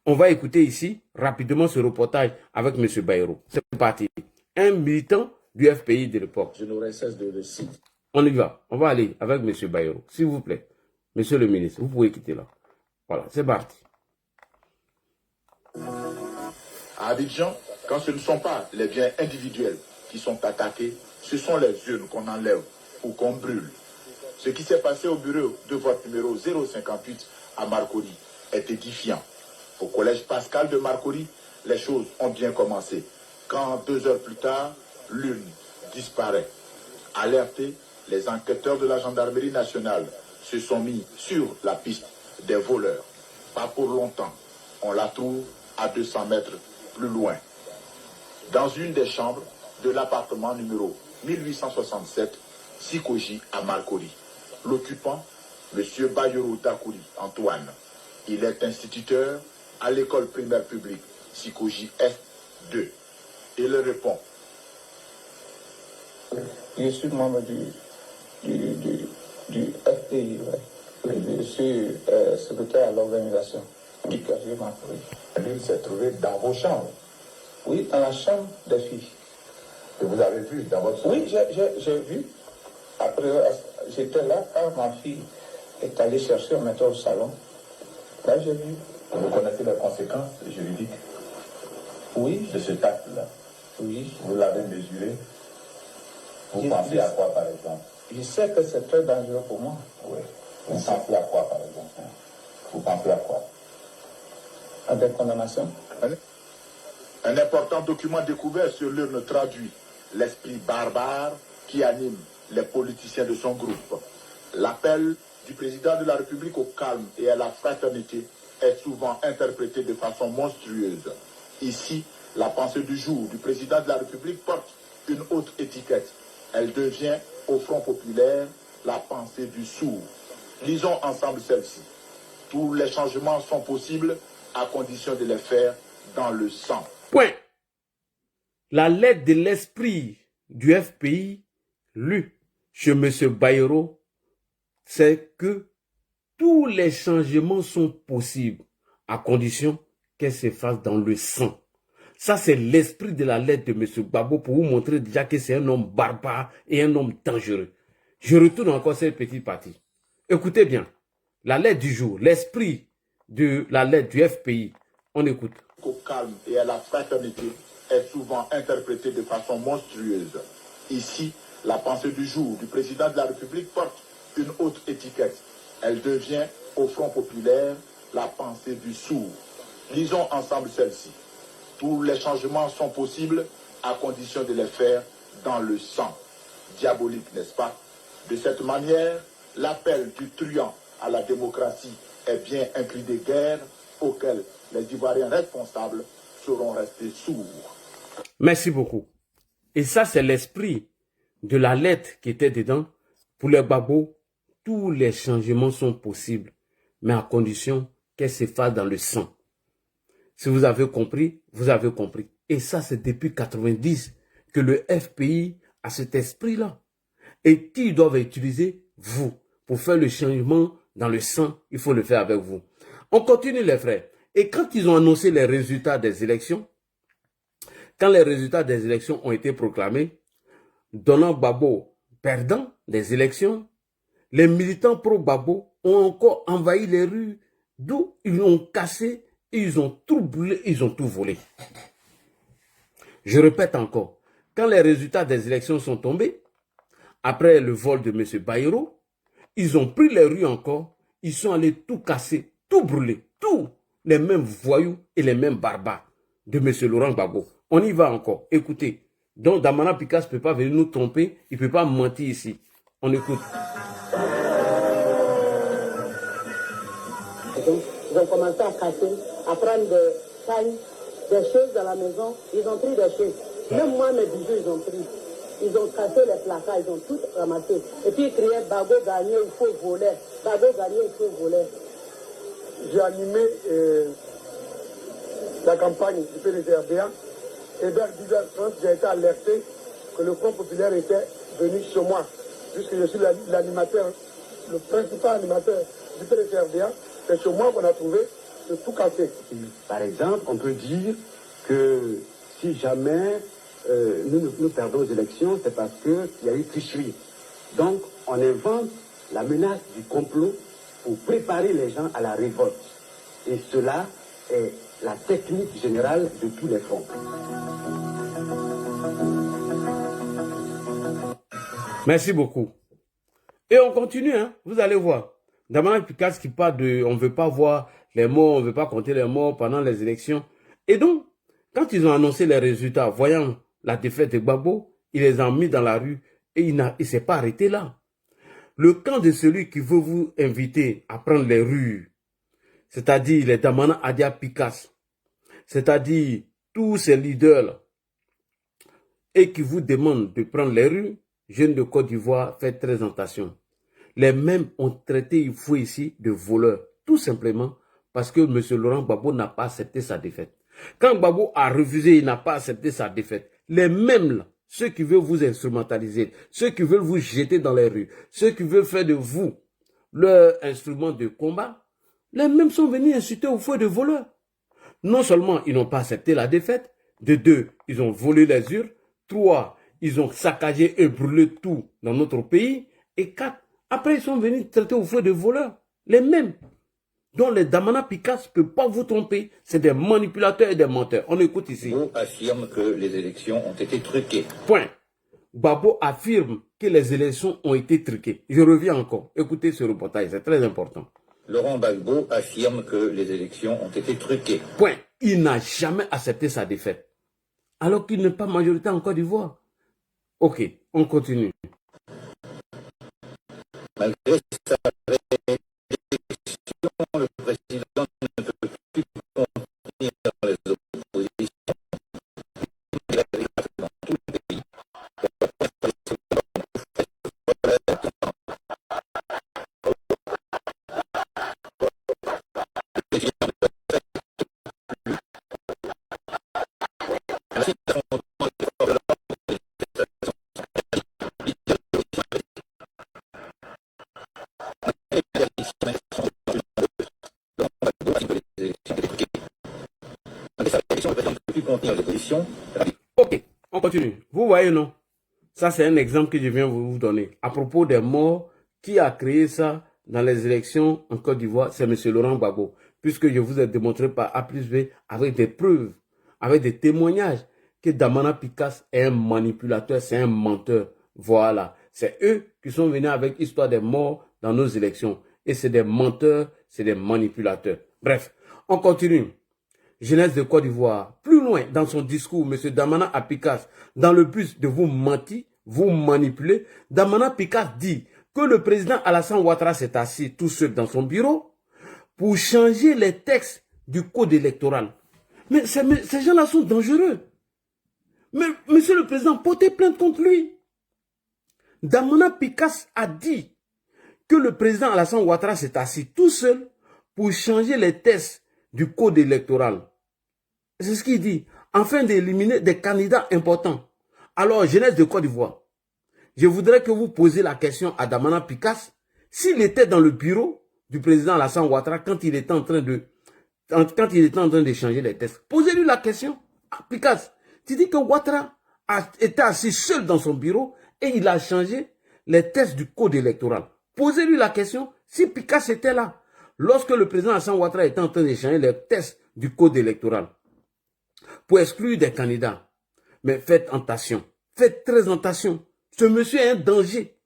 On va écouter ici rapidement ce reportage avec M. Bayero. C'est parti. Un militant du FPI de l'époque. Je n'aurai cesse de le citer. On y va. On va aller avec M. Bayero. S'il vous plaît. Monsieur le ministre, vous pouvez quitter là. Voilà, c'est parti. À Abidjan, quand ce ne sont pas les biens individuels qui sont attaqués, ce sont les urnes qu'on enlève ou qu'on brûle. Ce qui s'est passé au bureau de vote numéro 058 à Marcory est édifiant. Au collège Pascal de Marcory, les choses ont bien commencé. Quand 2 heures plus tard, l'urne disparaît. Alertés, les enquêteurs de la gendarmerie nationale se sont mis sur la piste des voleurs. Pas pour longtemps. On la trouve à 200 mètres plus loin. Dans une des chambres de l'appartement numéro 1867, Sikoji à Marcory. L'occupant, M. Bayero Dakouri Antoine. Il est instituteur à l'école primaire publique Sikoji F2. Il répond. Je suis membre du FPI, ouais. Je suis secrétaire à l'organisation du quartier Marcory. Lui s'est trouvé dans vos chambres. Oui, dans la chambre des filles. Que vous avez vu dans votre chambre. Oui, j'ai vu. Après, j'étais là quand ma fille est allée chercher un métro au salon. Là, j'ai vu. Vous connaissez les conséquences juridiques Oui. de cet acte-là? Oui. Vous l'avez mesuré? Vous pensez à quoi, par exemple? Je sais que c'est très dangereux pour moi. Oui. Vous pensez à quoi, par exemple? Vous pensez à quoi? À des condamnations. Un important document découvert sur l'urne traduit l'esprit barbare qui anime les politiciens de son groupe. L'appel du président de la République au calme et à la fraternité est souvent interprété de façon monstrueuse. Ici, la pensée du jour du président de la République porte une autre étiquette. Elle devient, au Front populaire, la pensée du sourd. Lisons ensemble celle-ci. Tous les changements sont possibles à condition de les faire dans le sang. Point. La lettre de l'esprit du FPI, lue chez M. Bayero, c'est que tous les changements sont possibles à condition qu'elles se fassent dans le sang. Ça, c'est l'esprit de la lettre de M. Gbagbo pour vous montrer déjà que c'est un homme barbare et un homme dangereux. Je retourne encore cette petite partie. Écoutez bien. La lettre du jour, l'esprit de la lettre du FPI. On écoute. Au calme et à la fraternité est souvent interprétée de façon monstrueuse. Ici, la pensée du jour du président de la République porte une autre étiquette. Elle devient, au Front populaire, la pensée du sourd. Lisons ensemble celle-ci. Tous les changements sont possibles à condition de les faire dans le sang. Diabolique, n'est-ce pas? De cette manière, l'appel du truand à la démocratie est bien un cri de guerre auquel les Ivoiriens responsables seront restés sourds. Merci beaucoup. Et ça, c'est l'esprit de la lettre qui était dedans. Pour les Gbagbo, tous les changements sont possibles, mais à condition qu'elles se fassent dans le sang. Si vous avez compris, vous avez compris. Et ça, c'est depuis 90 que le FPI a cet esprit-là. Et qui doivent utiliser? Vous. Pour faire le changement dans le sang, il faut le faire avec vous. On continue les frères. Et quand ils ont annoncé les résultats des élections, quand les résultats des élections ont été proclamés, donnant Gbagbo perdant des élections, les militants pro-Gbagbo ont encore envahi les rues, d'où ils ont cassé, et ils ont tout brûlé, ils ont tout volé. Je répète encore, quand les résultats des élections sont tombés, après le vol de M. Bayero, ils ont pris les rues encore, ils sont allés tout casser, tout brûler, tous les mêmes voyous et les mêmes barbares de M. Laurent Gbagbo. On y va encore. Écoutez, Donc, Damana Picasse ne peut pas venir nous tromper. Il ne peut pas mentir ici. On écoute. Ils ont commencé à casser, à prendre des cailles, des choses dans la maison. Ils ont pris des choses. Même moi, mes bijoux, ils ont pris. Ils ont cassé les placards, ils ont tout ramassé. Et puis ils criaient Bago gagné, il faut voler. Bago gagné, il faut voler. J'ai animé la campagne du PDCRDA. Et vers 10h30, j'ai été alerté que le Front populaire était venu chez moi. Puisque je suis l'animateur, le principal animateur du PDCRDA. C'est chez moi qu'on a trouvé de tout casser. Par exemple, on peut dire que si jamais nous perdons aux élections, c'est parce qu'il y a eu tricherie. Donc, on invente la menace du complot pour préparer les gens à la révolte. Et cela est la technique générale de tous les fronts. Merci beaucoup. Et on continue, hein. Vous allez voir. Damana Picasse qui parle de on ne veut pas voir les morts, on ne veut pas compter les morts pendant les élections. Et donc, quand ils ont annoncé les résultats, voyant la défaite de Gbagbo, il les a mis dans la rue et il ne s'est pas arrêté là. Le camp de celui qui veut vous inviter à prendre les rues, c'est-à-dire les Damana Adia Picasse, c'est-à-dire tous ces leaders et qui vous demandent de prendre les rues, jeunes de Côte d'Ivoire, faites très attention. Les mêmes ont traité il faut ici de voleurs, tout simplement parce que M. Laurent Gbagbo n'a pas accepté sa défaite. Quand Gbagbo a refusé, il n'a pas accepté sa défaite. Les mêmes là, ceux qui veulent vous instrumentaliser, ceux qui veulent vous jeter dans les rues, ceux qui veulent faire de vous leur instrument de combat, les mêmes sont venus insulter au feu de voleurs. Non seulement ils n'ont pas accepté la défaite, de deux, ils ont volé les urnes, trois, ils ont saccagé et brûlé tout dans notre pays, et quatre, après ils sont venus traiter au feu de voleurs. Les mêmes. Donc les Damana Picasse ne peuvent pas vous tromper. C'est des manipulateurs et des menteurs. On écoute ici. Gbagbo affirme que les élections ont été truquées. Point. Gbagbo affirme que les élections ont été truquées. Je reviens encore. Écoutez ce reportage, c'est très important. Laurent Gbagbo affirme que les élections ont été truquées. Point. Il n'a jamais accepté sa défaite. Alors qu'il n'est pas majoritaire en Côte d'Ivoire. Ok, on continue. Malgré sa réélection, le président ne peut plus contenir les oppositions. Il arrive dans tout le pays. Ok, on continue. Vous voyez, non? Ça, c'est un exemple que je viens vous donner. À propos des morts, qui a créé ça dans les élections en Côte d'Ivoire? C'est M. Laurent Gbagbo. Puisque je vous ai démontré par A plus B, avec des preuves, avec des témoignages, que Damana Picasse est un manipulateur, c'est un menteur. Voilà. C'est eux qui sont venus avec l'histoire des morts dans nos élections. Et c'est des menteurs, c'est des manipulateurs. Bref, on continue. Jeunesse de Côte d'Ivoire, plus loin dans son discours, M. Damana Picasse, dans le but de vous mentir, vous manipuler, Damana Picasse dit que le président Alassane Ouattara s'est assis tout seul dans son bureau pour changer les textes du code électoral. Mais ces gens-là sont dangereux. Mais monsieur le président, portez plainte contre lui. Damana Picasse a dit que le président Alassane Ouattara s'est assis tout seul pour changer les textes du code électoral. C'est ce qu'il dit, afin d'éliminer des candidats importants. Alors, jeunesse de Côte d'Ivoire, je voudrais que vous posiez la question à Damana Picasse, s'il était dans le bureau du président Alassane Ouattara quand il était en train de changer les textes. Posez-lui la question. Ah, Picasse, tu dis que Ouattara a été assis seul dans son bureau et il a changé les textes du code électoral. Posez-lui la question si Picasse était là lorsque le président Alassane Ouattara était en train de changer les textes du code électoral pour exclure des candidats. Mais faites attention, faites très attention. Ce monsieur est un danger.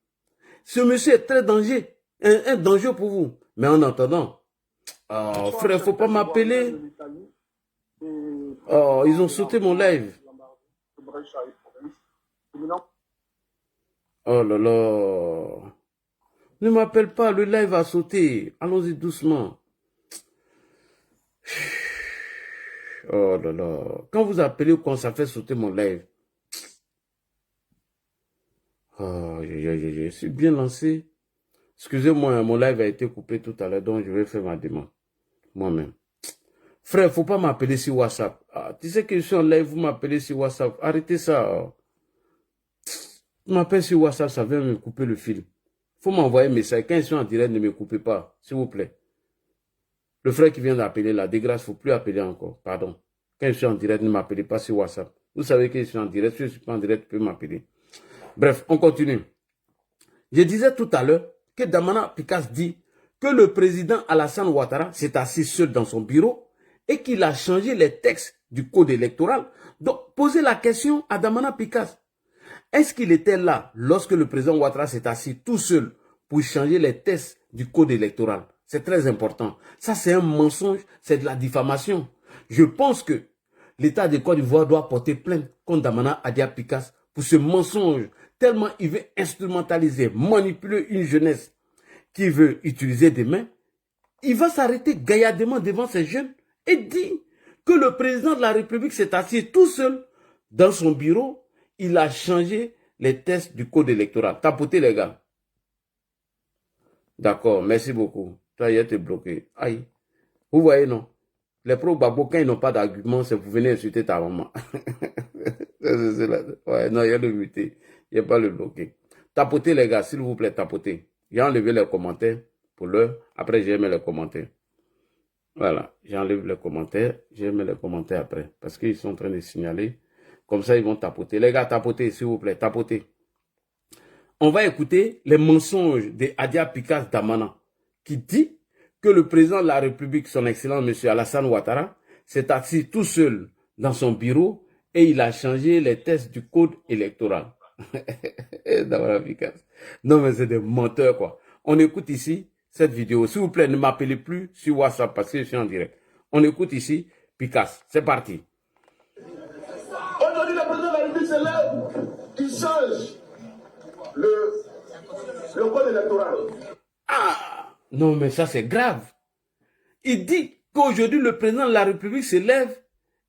Ce monsieur est très danger, un danger pour vous. Mais en attendant, frère, il ne faut pas m'appeler. Ils ont sauté mon live. Oh là là. Ne m'appelle pas, le live a sauté. Allons-y doucement. Oh là là. Quand vous appelez, quand ça fait sauter mon live. Oh, je suis bien lancé. Excusez-moi, mon live a été coupé tout à l'heure, donc je vais faire ma demande. Moi-même. Frère, faut pas m'appeler sur WhatsApp. Ah, tu sais que je suis en live, vous m'appelez sur WhatsApp. Arrêtez ça. Tu m'appelles sur WhatsApp, ça vient me couper le fil. Faut m'envoyer un message. Quand je suis en direct, ne me coupez pas, s'il vous plaît. Le frère qui vient d'appeler là, de grâce, faut plus appeler encore. Pardon. Quand je suis en direct, ne m'appelez pas sur WhatsApp. Vous savez que je suis en direct. Si je ne suis pas en direct, tu peux m'appeler. Bref, on continue. Je disais tout à l'heure que Damana Picasse dit que le président Alassane Ouattara s'est assis seul dans son bureau et qu'il a changé les textes du code électoral. Donc, posez la question à Damana Picasse. Est-ce qu'il était là lorsque le président Ouattara s'est assis tout seul pour changer les textes du code électoral? C'est très important. Ça, c'est un mensonge, c'est de la diffamation. Je pense que l'État de Côte d'Ivoire doit porter plainte contre Damana Adia Picasse pour ce mensonge. Tellement il veut instrumentaliser, manipuler une jeunesse qui veut utiliser des mains. Il va s'arrêter gaillardement devant ces jeunes et dire que le président de la République s'est assis tout seul dans son bureau. Il a changé les tests du code électoral. Tapotez les gars. D'accord, merci beaucoup. Ça y est, t'es bloqué. Aïe. Vous voyez, non? Les pro-babo, quand ils n'ont pas d'argument, c'est pour venir insulter ta maman. Ouais, non, il y a le muté. Il n'y a pas le bloqué. Tapotez les gars, s'il vous plaît, tapotez. J'ai enlevé les commentaires pour l'heure. Après, j'ai mis les commentaires. Voilà, j'enlève les commentaires. J'ai mis les commentaires après. Parce qu'ils sont en train de signaler. Comme ça, ils vont tapoter. Les gars, tapotez, s'il vous plaît, tapotez. On va écouter les mensonges de Adia Picasse Damana, qui dit que le président de la République, son excellent monsieur Alassane Ouattara, s'est assis tout seul dans son bureau et il a changé les tests du code électoral. Damana Picasse. Non, mais c'est des menteurs, quoi. On écoute ici cette vidéo. S'il vous plaît, ne m'appelez plus sur WhatsApp parce que je suis en direct. On écoute ici Picasse. C'est parti. Aujourd'hui, le président de la République se lève, il change le code électoral. Ah, non, mais ça c'est grave. Il dit qu'aujourd'hui, le président de la République se lève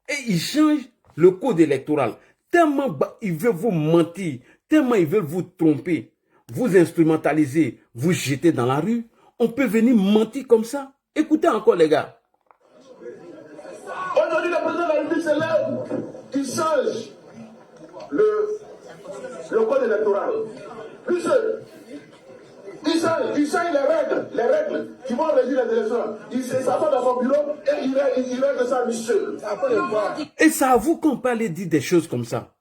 et il change le code électoral. Tellement ils veulent vous mentir, tellement ils veulent vous tromper, vous instrumentaliser, vous jeter dans la rue. On peut venir mentir comme ça. Écoutez encore les gars. Aujourd'hui, le président de la République se lève, il change le code électoral. Lui seul. Il change les règles qui vont régir les élections. Il s'assoit dans son bureau et il règle ça lui seul. Et ça avoue qu'on peut aller dire des choses comme ça.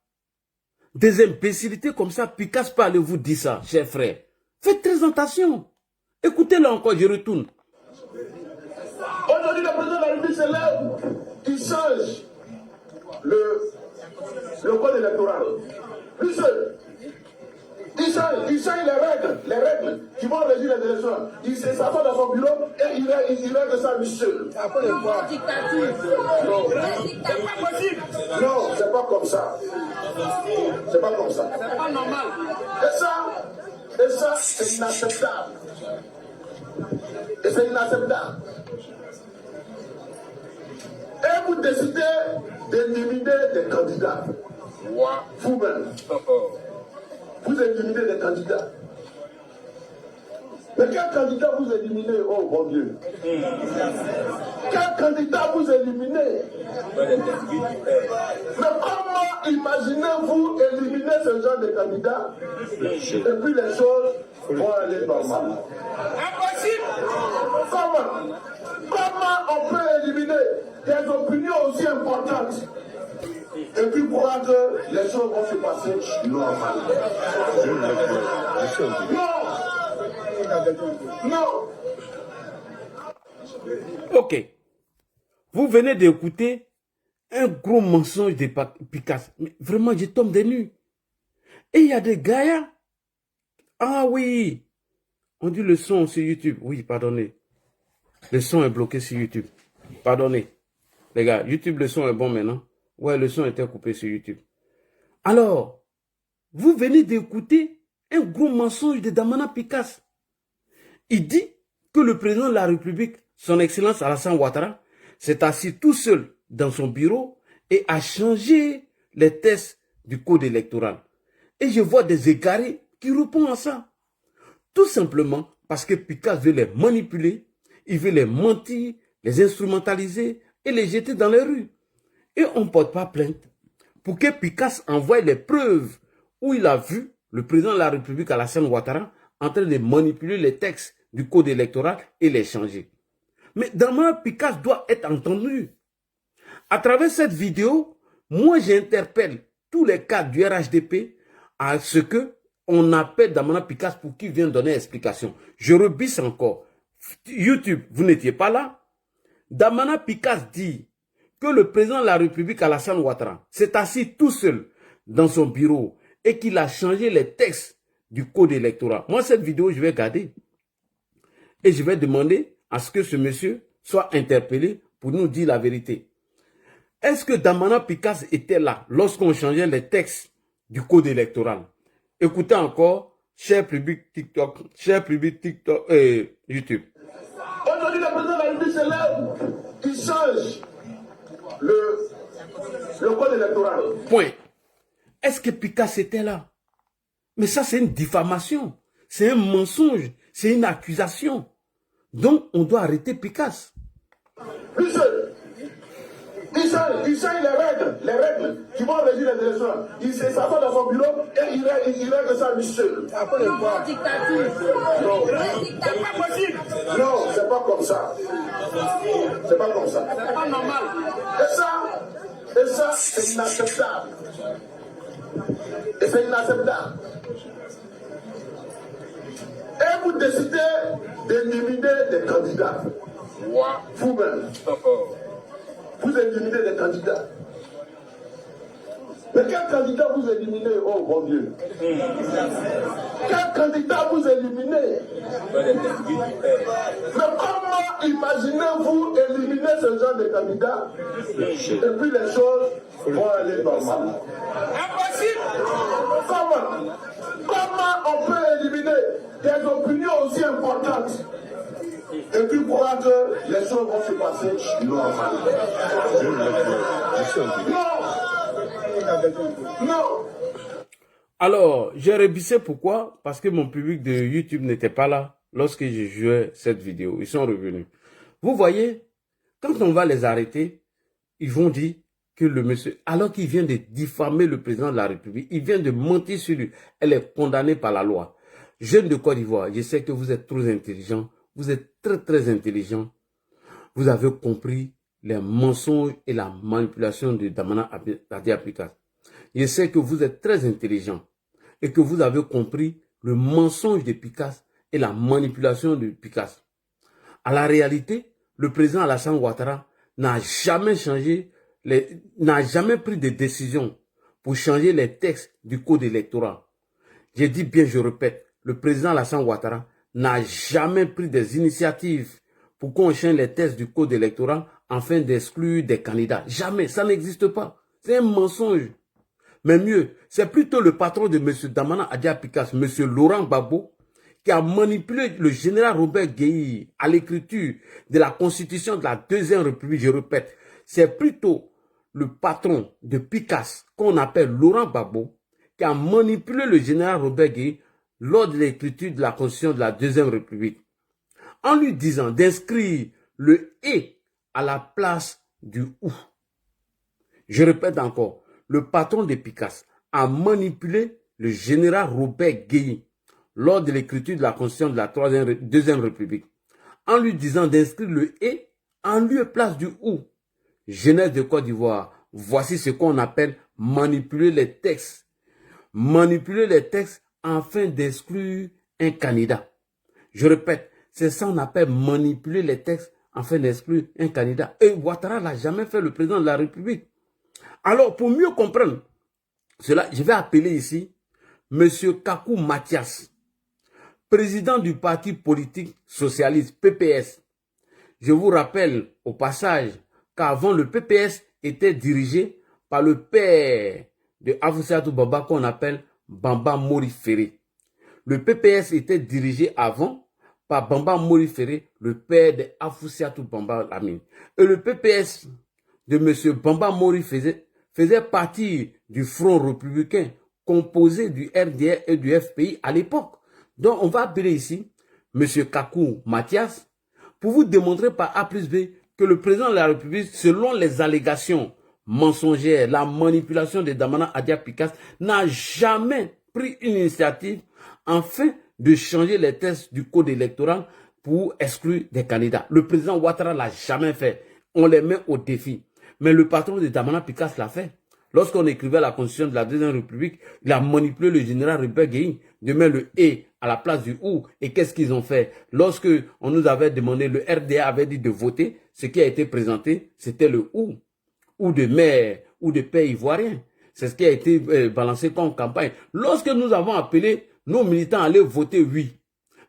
Des imbécilités comme ça, Picasse peut aller vous dire ça, chers frères. Faites très attention. Écoutez-le encore, je retourne. Aujourd'hui, le président de la République se lève, il change le code électoral. Lui seul. Il change les règles qui vont régir les élections. Il s'assoit dans son bureau et il règle ça lui seul. Non, c'est pas comme ça. C'est pas comme ça. C'est pas normal. Et ça, c'est inacceptable. Et c'est inacceptable. Et vous décidez d'éliminer des candidats. Vous-même. Vous éliminez des candidats. Mais quel candidat vous éliminez? Oh mon Dieu. Quel candidat vous éliminez? Mais comment imaginez-vous éliminer ce genre de candidats et puis les choses vont aller normalement? Impossible. Comment on peut éliminer des opinions aussi importantes et puis croire que les choses vont se passer normalement? Non. Ok. Vous venez d'écouter un gros mensonge de Picasse. Mais vraiment, je tombe des nues. Et il y a des gars. Ah oui. On dit le son sur YouTube. Oui, pardonnez. Le son est bloqué sur YouTube. Pardonnez. Les gars, YouTube, le son est bon maintenant. Ouais, le son était coupé sur YouTube. Alors, vous venez d'écouter un gros mensonge de Damana Picasse. Il dit que le président de la République, son Excellence Alassane Ouattara, s'est assis tout seul dans son bureau et a changé les textes du code électoral. Et je vois des égarés qui répondent à ça. Tout simplement parce que Picasse veut les manipuler, il veut les mentir, les instrumentaliser et les jeter dans les rues. Et on ne porte pas plainte pour que Picasse envoie les preuves où il a vu le président de la République Alassane Ouattara en train de manipuler les textes du code électoral et les changer. Mais Damana Picasse doit être entendu. À travers cette vidéo, moi j'interpelle tous les cadres du RHDP à ce que on appelle Damana Picasse pour qu'il vienne donner explication. Je rebisse encore. YouTube, vous n'étiez pas là. Damana Picasse dit que le président de la République Alassane Ouattara s'est assis tout seul dans son bureau et qu'il a changé les textes du code électoral. Moi, cette vidéo, je vais garder. Et je vais demander à ce que ce monsieur soit interpellé pour nous dire la vérité. Est-ce que Damana Picasse était là lorsqu'on changeait les textes du code électoral? Écoutez encore, cher public TikTok et YouTube. Aujourd'hui, le président de la République se lève, il change le code électoral. Point. Est-ce que Picasse était là? Mais ça, c'est une diffamation. C'est un mensonge. C'est une accusation. Donc, on doit arrêter Picasse. Il change les règles qui vont régir les élections. Il s'assoit dans son bureau et il règle ça lui seul. Non, c'est pas comme ça. C'est pas comme ça. C'est pas normal. Et ça, c'est inacceptable. Et c'est inacceptable. Et vous décidez d'éliminer des candidats. Vous-même. Vous éliminez des candidats. Mais quel candidat vous éliminez, oh mon Dieu? Quel candidat vous éliminez? Mais comment imaginez-vous éliminer ce genre de candidat et puis les choses vont aller normalement? Impossible! Comment on peut éliminer des opinions aussi importantes et puis croire que les choses vont se passer normalement? Non. Alors, j'ai rebissé pourquoi? Parce que mon public de YouTube n'était pas là lorsque je jouais cette vidéo. Ils sont revenus. Vous voyez, quand on va les arrêter, ils vont dire que le monsieur, alors qu'il vient de diffamer le président de la République, il vient de mentir sur lui, elle est condamnée par la loi. Jeune de Côte d'Ivoire, je sais que vous êtes trop intelligents, vous êtes très intelligents. Vous avez compris les mensonges et la manipulation de Damana Picasse. Je sais que vous êtes très intelligents et que vous avez compris le mensonge de Picasse et la manipulation de Picasse. À la réalité, le président Alassane Ouattara n'a jamais pris de décision pour changer les textes du code électoral. Je dis bien, je répète, le président Alassane Ouattara n'a jamais pris des initiatives pour qu'on change les textes du code électoral afin d'exclure des candidats. Jamais, ça n'existe pas. C'est un mensonge. Mais mieux, c'est plutôt le patron de M. Damana Picasse, M. Laurent Gbagbo, qui a manipulé le général Robert Gueye à l'écriture de la Constitution de la Deuxième République. Je répète, c'est plutôt le patron de Picasse, qu'on appelle Laurent Gbagbo, qui a manipulé le général Robert Gueye lors de l'écriture de la Constitution de la Deuxième République, en lui disant d'inscrire le « et » à la place du « ou ». Je répète encore, le patron de Picasse a manipulé le général Robert Gueye lors de l'écriture de la Constitution de la Deuxième République, en lui disant d'inscrire le « et » en lieu et place du « ou ». Jeunesse de Côte d'Ivoire, voici ce qu'on appelle manipuler les textes. Manipuler les textes afin d'exclure un candidat. Je répète, c'est ça qu'on appelle manipuler les textes afin d'exclure un candidat. Et Ouattara n'a jamais fait, le président de la République. Alors, pour mieux comprendre cela, je vais appeler ici M. Kakou Mathias, président du parti politique socialiste PPS. Je vous rappelle au passage qu'avant le PPS était dirigé par le père de Afoussouadou Bamba qu'on appelle Bamba Mori Ferré. Le PPS était dirigé avant par Bamba Mori Ferré, le père de Afoussiatou Bamba Lamine. Et le PPS de M. Bamba Mori faisait partie du Front républicain composé du RDR et du FPI à l'époque. Donc, on va appeler ici M. Kakou Mathias pour vous démontrer par A plus B que le président de la République, selon les allégations mensongères, la manipulation de Damana Adia Pikas, n'a jamais pris une initiative afin de changer les tests du code électoral pour exclure des candidats. Le président Ouattara l'a jamais fait. On les met au défi. Mais le patron de Damana Pikas l'a fait. Lorsqu'on écrivait la constitution de la Deuxième République, il a manipulé le général Rupert Guéhi de mettre le « et » à la place du « ou ». Et qu'est-ce qu'ils ont fait? Lorsque on nous avait demandé, le RDA avait dit de voter, ce qui a été présenté, c'était le « ou » de mère ou de père ivoirien. C'est ce qui a été balancé comme campagne. Lorsque nous avons appelé nos militants à aller voter oui,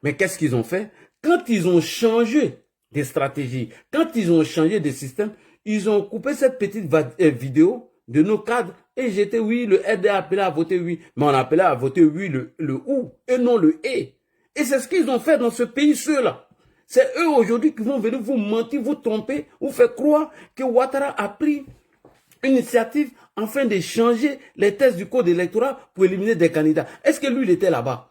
mais qu'est-ce qu'ils ont fait? Quand ils ont changé des stratégies, quand ils ont changé des systèmes, ils ont coupé cette petite vidéo de nos cadres et j'étais oui, le RDA appelé à voter oui, mais on appelait à voter oui le ou et non le et. Et c'est ce qu'ils ont fait dans ce pays, ceux-là. C'est eux aujourd'hui qui vont venir vous mentir, vous tromper, vous faire croire que Ouattara a pris une initiative afin de changer les tests du code électoral pour éliminer des candidats. Est-ce que lui, il était là-bas?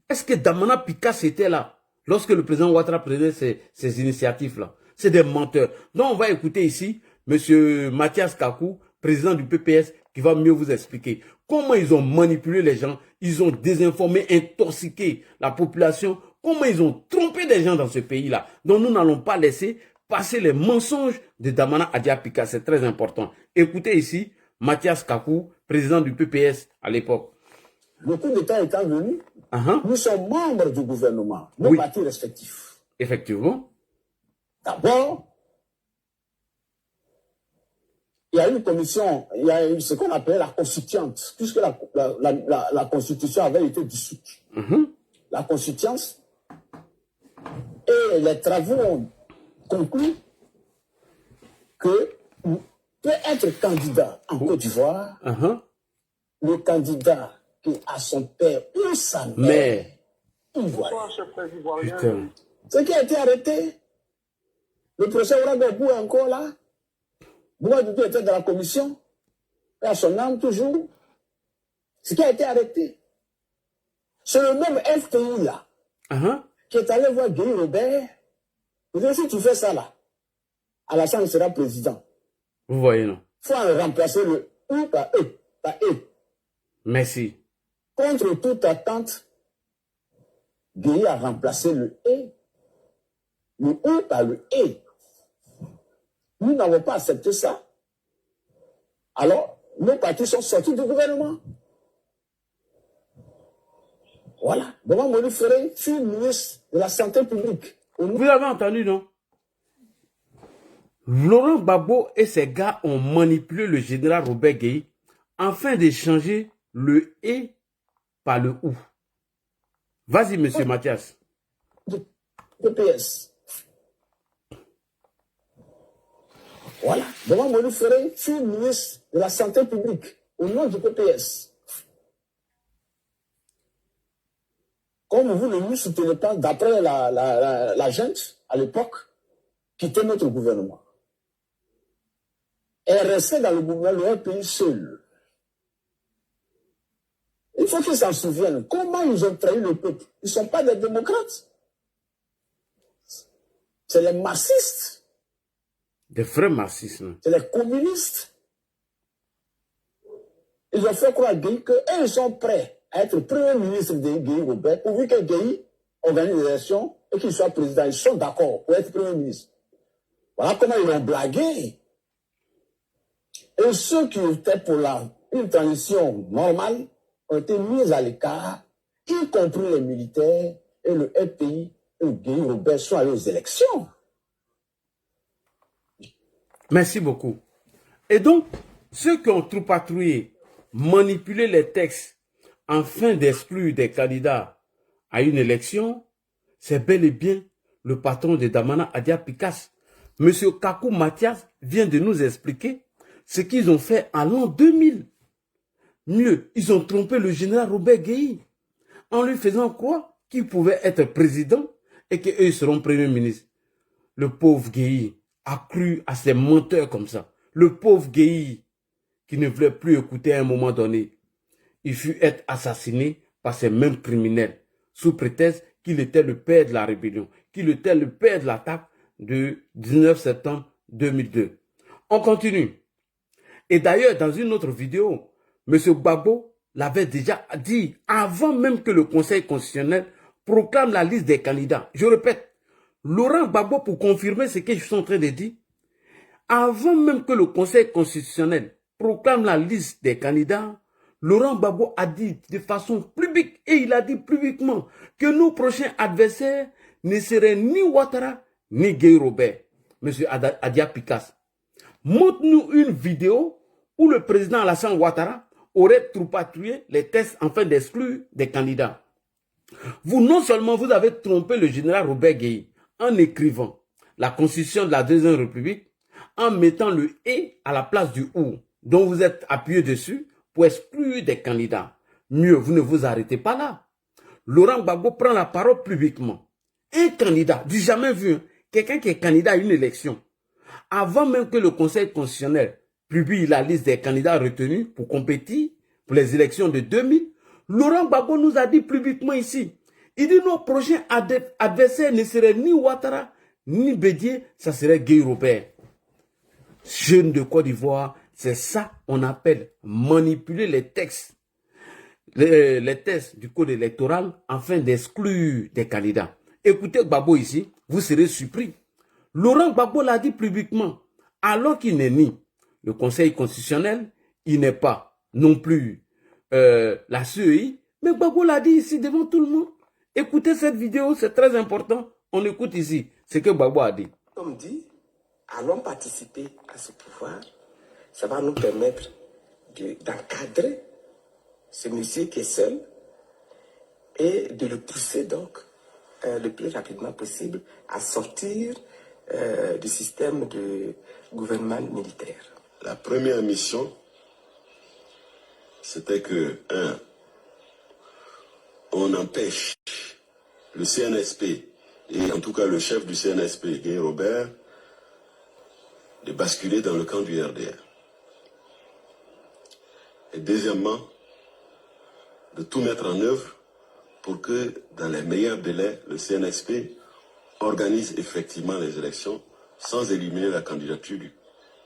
Est-ce que Damana Pikas était là lorsque le président Ouattara prenait ces initiatives-là? C'est des menteurs. Donc, on va écouter ici M. Mathias Kakou, président du PPS, qui va mieux vous expliquer comment ils ont manipulé les gens, ils ont désinformé, intoxiqué la population, comment ils ont trompé des gens dans ce pays-là. Donc, nous n'allons pas laisser passer les mensonges de Damana Adia Pikas. C'est très important. Écoutez ici Mathias Kakou, président du PPS à l'époque. Le coup d'État étant venu, nous sommes membres du gouvernement, nos partis respectifs. Effectivement. D'abord, il y a une commission, il y a eu ce qu'on appelle la constituante, puisque la constitution avait été dissoute. La constituante et les travaux ont conclu que peut être candidat en Côte d'Ivoire, le candidat qui a son père ou sa mère ivoirienne. Ce qui a été arrêté, le procès Ouagadougou est encore là. Ouagadougou était dans la commission, et à son âme toujours. Ce qui a été arrêté, c'est le même FPI là, qui est allé voir Guy Robert. Vous savez, si tu fais ça là, Alassane sera président. Vous voyez, non? Il faut remplacer le ou par E, par E. Merci. Contre toute attente, Guy a remplacé le E, le ou par le E. Nous n'avons pas accepté ça. Alors, nos partis sont sortis du gouvernement. Voilà. Bamba Mori Ferré fut ministre de la Santé publique. Vous avez entendu, non? Laurent Gbagbo et ses gars ont manipulé le général Robert Guéhi afin de changer le « et » par le « ou ». Vas-y, monsieur Mathias. PPS. Voilà. Bamba Mori Ferré fut ministre de la Santé publique au nom du PPS. Comme vous ne nous soutenez pas, d'après la gente, à l'époque, quitter notre gouvernement. Et rester dans le gouvernement d'un pays seul. Il faut qu'ils s'en souviennent. Comment ils ont trahi le peuple? Ils ne sont pas des démocrates. C'est les marxistes. Des vrais marxistes. C'est les communistes. Ils ont fait croire à Guéhi qu'ils sont prêts à être premier ministre de Guéhi Robert, pourvu que Guéhi organise des élections et qu'il soit président. Ils sont d'accord pour être premier ministre. Voilà comment ils ont blagué. Et ceux qui étaient pour une transition normale ont été mis à l'écart, y compris les militaires et le FPI et Guéhi Robert sont allés aux élections. Merci beaucoup. Et donc, ceux qui ont tout patrouillé, manipulé les textes afin d'exclure des candidats à une élection, c'est bel et bien le patron de Damana Adia Pikas. Monsieur Kakou Mathias vient de nous expliquer ce qu'ils ont fait en l'an 2000. Mieux, ils ont trompé le général Robert Guéhi en lui faisant croire qu'il pouvait être président et qu'eux seront premiers ministres. Le pauvre Gueye a cru à ces menteurs comme ça. Le pauvre Gueye qui ne voulait plus écouter à un moment donné. Il fut être assassiné par ces mêmes criminels sous prétexte qu'il était le père de la rébellion, qu'il était le père de l'attaque de 19 septembre 2002. On continue. Et d'ailleurs, dans une autre vidéo, M. Gbagbo l'avait déjà dit avant même que le Conseil constitutionnel proclame la liste des candidats. Je répète, Laurent Gbagbo, pour confirmer ce que je suis en train de dire, avant même que le Conseil constitutionnel proclame la liste des candidats, Laurent Gbagbo a dit de façon publique, et il a dit publiquement, que nos prochains adversaires ne seraient ni Ouattara, ni Gueye Robert. M. Adia Pikas, montre-nous une vidéo où le président Alassane Ouattara aurait troupatouillé les tests afin d'exclure des candidats. Vous, non seulement vous avez trompé le général Robert Gueye en écrivant la constitution de la Deuxième République, en mettant le « et » à la place du « ou », dont vous êtes appuyé dessus pour exclure des candidats. Mieux, vous ne vous arrêtez pas là. Laurent Gbagbo prend la parole publiquement. Un candidat, du jamais vu, quelqu'un qui est candidat à une élection, avant même que le Conseil constitutionnel publie la liste des candidats retenus pour compétir pour les élections de 2000, Laurent Gbagbo nous a dit publiquement ici, il dit nos prochains adversaires ne seraient ni Ouattara, ni Bédié, ça serait Gueye Robert. Jeunes de Côte d'Ivoire, c'est ça qu'on appelle manipuler les textes. Les textes du code électoral afin d'exclure des candidats. Écoutez Gbagbo ici, vous serez surpris. Laurent Gbagbo l'a dit publiquement, alors qu'il n'est ni le Conseil constitutionnel, il n'est pas non plus la CEI, mais Gbagbo l'a dit ici devant tout le monde. Écoutez cette vidéo, c'est très important. On écoute ici ce que Gbagbo a dit. Comme dit, allons participer à ce pouvoir. Ça va nous permettre d'encadrer ce monsieur qui est seul et de le pousser donc le plus rapidement possible à sortir du système de gouvernement militaire. La première mission, c'était que, on empêche le CNSP, et en tout cas le chef du CNSP, Gueye Robert, de basculer dans le camp du RDR. Et deuxièmement, de tout mettre en œuvre pour que, dans les meilleurs délais, le CNSP organise effectivement les élections sans éliminer la candidature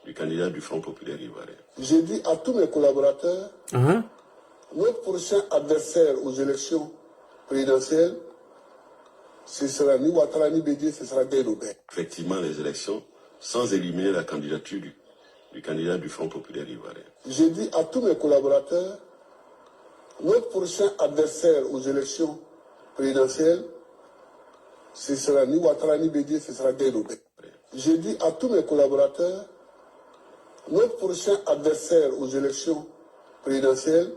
du candidat du Front populaire ivoirien. J'ai dit à tous mes collaborateurs, notre prochain adversaire aux élections présidentielles, ce sera ni Ouattara ni Bédié, ce sera Gueye Robert. Effectivement les élections sans éliminer la candidature du candidat du Front populaire ivoirien. J'ai dit à tous mes collaborateurs, notre prochain adversaire aux élections présidentielles, ce sera ni Ouattara ni Bédié, ce sera Gueye Robert. J'ai dit à tous mes collaborateurs, notre prochain adversaire aux élections présidentielles,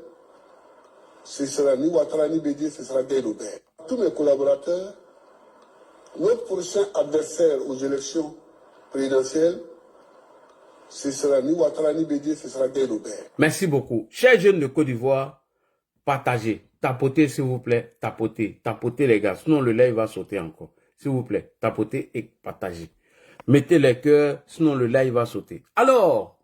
ce sera ni Ouattara ni Bédié, ce sera Gueye Robert. Tous mes collaborateurs, notre prochain adversaire aux élections présidentielles, ce sera ni Ouattara ni Bédié, ce sera Gueye Robert. Merci beaucoup. Chers jeunes de Côte d'Ivoire, partagez, tapotez s'il vous plaît, tapotez les gars, sinon le live va sauter encore. S'il vous plaît, tapotez et partagez. Mettez les cœurs, sinon le live va sauter. Alors,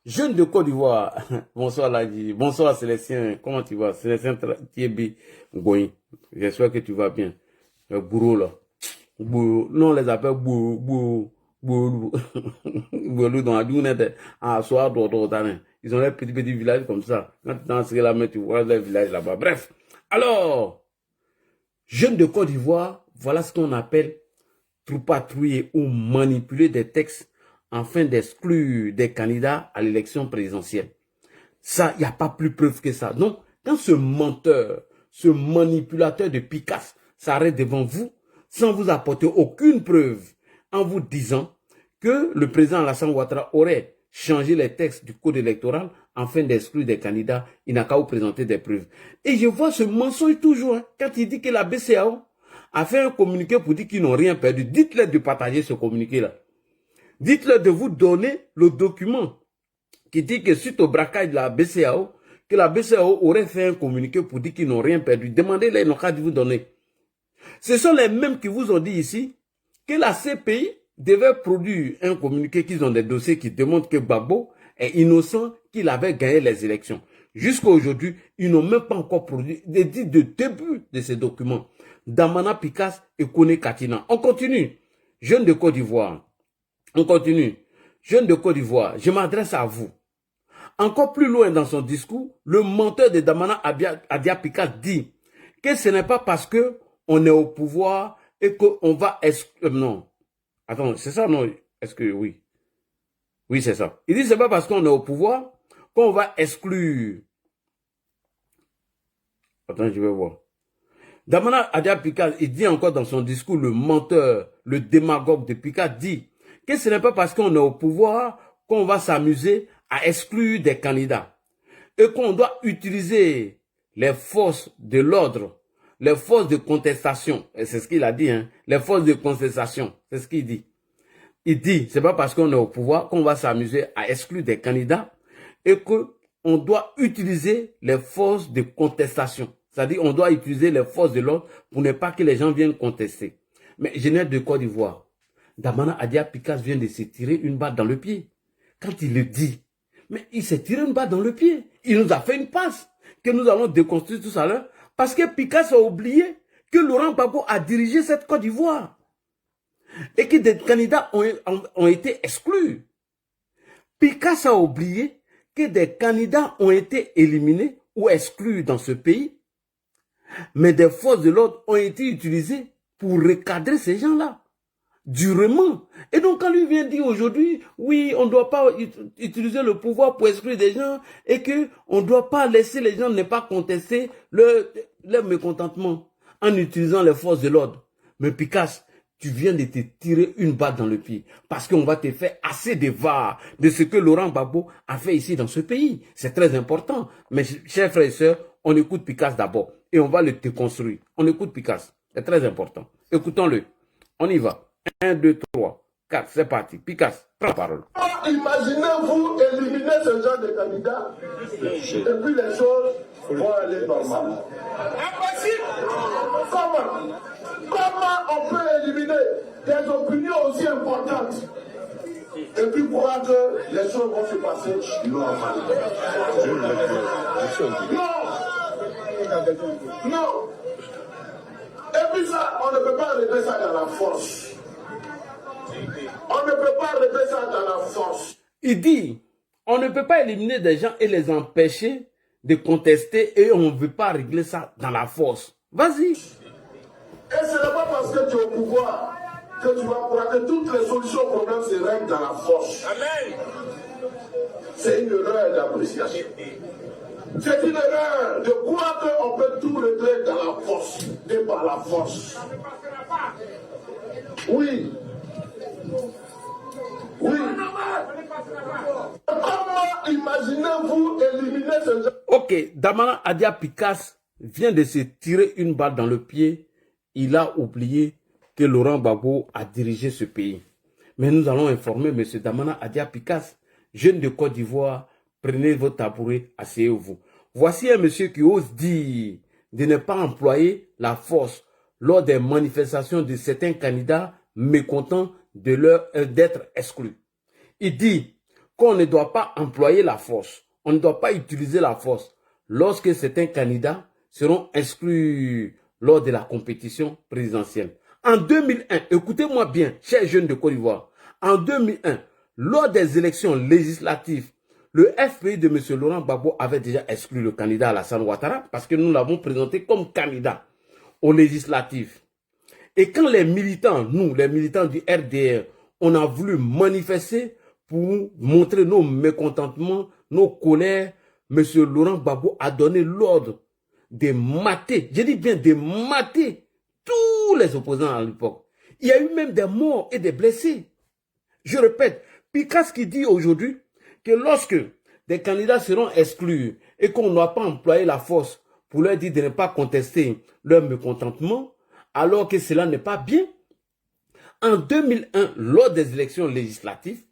jeunes de Côte d'Ivoire, bonsoir Ladi, bonsoir Célestien, comment tu vas? Célestien Thiebi Ngoï, j'espère que tu vas bien. Le bourreau là, bourreau, non on les appelle bourreau dans la dune, à soir ils ont les petits villages comme ça. Quand tu danses la main, tu vois les villages là-bas. Bref, alors, jeunes de Côte d'Ivoire, voilà ce qu'on appelle troupatouiller ou manipuler des textes afin d'exclure des candidats à l'élection présidentielle. Ça, il n'y a pas plus preuve que ça. Donc, quand ce menteur, ce manipulateur de Picasse s'arrête devant vous, sans vous apporter aucune preuve, en vous disant que le président Alassane Ouattara aurait changé les textes du code électoral afin d'exclure des candidats, il n'a qu'à vous présenter des preuves. Et je vois ce mensonge toujours, quand il dit que la BCEAO a fait un communiqué pour dire qu'ils n'ont rien perdu. Dites-leur de partager ce communiqué-là. Dites-leur de vous donner le document qui dit que suite au braquage de la BCEAO, que la BCEAO aurait fait un communiqué pour dire qu'ils n'ont rien perdu. Demandez-les, ils n'ont qu'à vous donner. Ce sont les mêmes qui vous ont dit ici que la CPI devait produire un communiqué qu'ils ont des dossiers qui démontrent que Gbagbo est innocent, qu'il avait gagné les élections. Jusqu'à aujourd'hui, ils n'ont même pas encore produit des dits de début de ces documents. Damana Picasse et Kone Katina. On continue. Jeunes de Côte d'Ivoire. On continue. Jeunes de Côte d'Ivoire, je m'adresse à vous. Encore plus loin dans son discours, le menteur de Damana Adia Picasse dit que ce n'est pas parce que on est au pouvoir et qu'on va... non. Attends, c'est ça, non? Est-ce que oui? Oui, c'est ça. Il dit c'est pas parce qu'on est au pouvoir qu'on va exclure. Attends, je vais voir. Damana Adia Picasse, il dit encore dans son discours, le menteur, le démagogue de Picasse dit que ce n'est pas parce qu'on est au pouvoir qu'on va s'amuser à exclure des candidats et qu'on doit utiliser les forces de l'ordre, les forces de contestation, et c'est ce qu'il a dit, hein, les forces de contestation, c'est ce qu'il dit. Il dit, c'est pas parce qu'on est au pouvoir qu'on va s'amuser à exclure des candidats et qu'on doit utiliser les forces de contestation. C'est-à-dire, on doit utiliser les forces de l'ordre pour ne pas que les gens viennent contester. Mais Genève de Côte d'Ivoire, Damana Adia Picasse vient de se tirer une balle dans le pied. Quand il le dit, mais il s'est tiré une balle dans le pied. Il nous a fait une passe que nous allons déconstruire tout à l'heure parce que Picasse a oublié que Laurent Gbagbo a dirigé cette Côte d'Ivoire et que des candidats ont été exclus. Picasse a oublié que des candidats ont été éliminés ou exclus dans ce pays, mais des forces de l'ordre ont été utilisées pour recadrer ces gens-là, durement. Et donc quand lui vient dire aujourd'hui, oui, on ne doit pas utiliser le pouvoir pour exclure des gens et qu'on ne doit pas laisser les gens ne pas contester leur mécontentement en utilisant les forces de l'ordre. Mais Picasse, tu viens de te tirer une balle dans le pied parce qu'on va te faire assez de var de ce que Laurent Gbagbo a fait ici dans ce pays. C'est très important. Mais chers frères et sœurs, on écoute Picasse d'abord et on va le déconstruire. On écoute Picasse. C'est très important. Écoutons-le. On y va. 1, 2, 3, 4, c'est parti. Picasse, prends la parole. Imaginez-vous éliminer ce genre de candidat et puis les choses vont aller normalement. Impossible. Comment on peut éliminer des opinions aussi importantes et puis croire que les choses vont se passer normalement? Non. Non. Et puis ça, on ne peut pas régler ça dans la force. On ne peut pas régler ça dans la force. Il dit, on ne peut pas éliminer des gens et les empêcher de contester et on ne veut pas régler ça dans la force. Vas-y. Et ce n'est pas parce que tu es au pouvoir que tu vas croire que toutes les solutions au problème se règlent dans la force. Amen. C'est une erreur d'appréciation. C'est une erreur de croire qu'on peut tout régler dans la force et par la force. Oui. Oui. Comment imaginez-vous éliminer ce genre? Ok, Damana Adia Picasse vient de se tirer une balle dans le pied. Il a oublié que Laurent Gbagbo a dirigé ce pays. Mais nous allons informer M. Damana Adia Picasse, jeune de Côte d'Ivoire, prenez vos tabourets, asseyez-vous. Voici un monsieur qui ose dire de ne pas employer la force lors des manifestations de certains candidats mécontents d'être exclus. Il dit qu'on ne doit pas employer la force, on ne doit pas utiliser la force lorsque certains candidats seront exclus lors de la compétition présidentielle. En 2001, écoutez-moi bien, chers jeunes de Côte d'Ivoire, en 2001, lors des élections législatives, le FPI de M. Laurent Gbagbo avait déjà exclu le candidat Alassane Ouattara parce que nous l'avons présenté comme candidat aux législatives. Et quand les militants, nous, les militants du RDR, on a voulu manifester pour montrer nos mécontentements, nos colères, M. Laurent Gbagbo a donné l'ordre de mater, je dis bien de mater tous les opposants à l'époque. Il y a eu même des morts et des blessés. Je répète, Picasse qui dit aujourd'hui que lorsque des candidats seront exclus et qu'on ne doit pas employer la force pour leur dire de ne pas contester leur mécontentement, alors que cela n'est pas bien. En 2001, lors des élections législatives,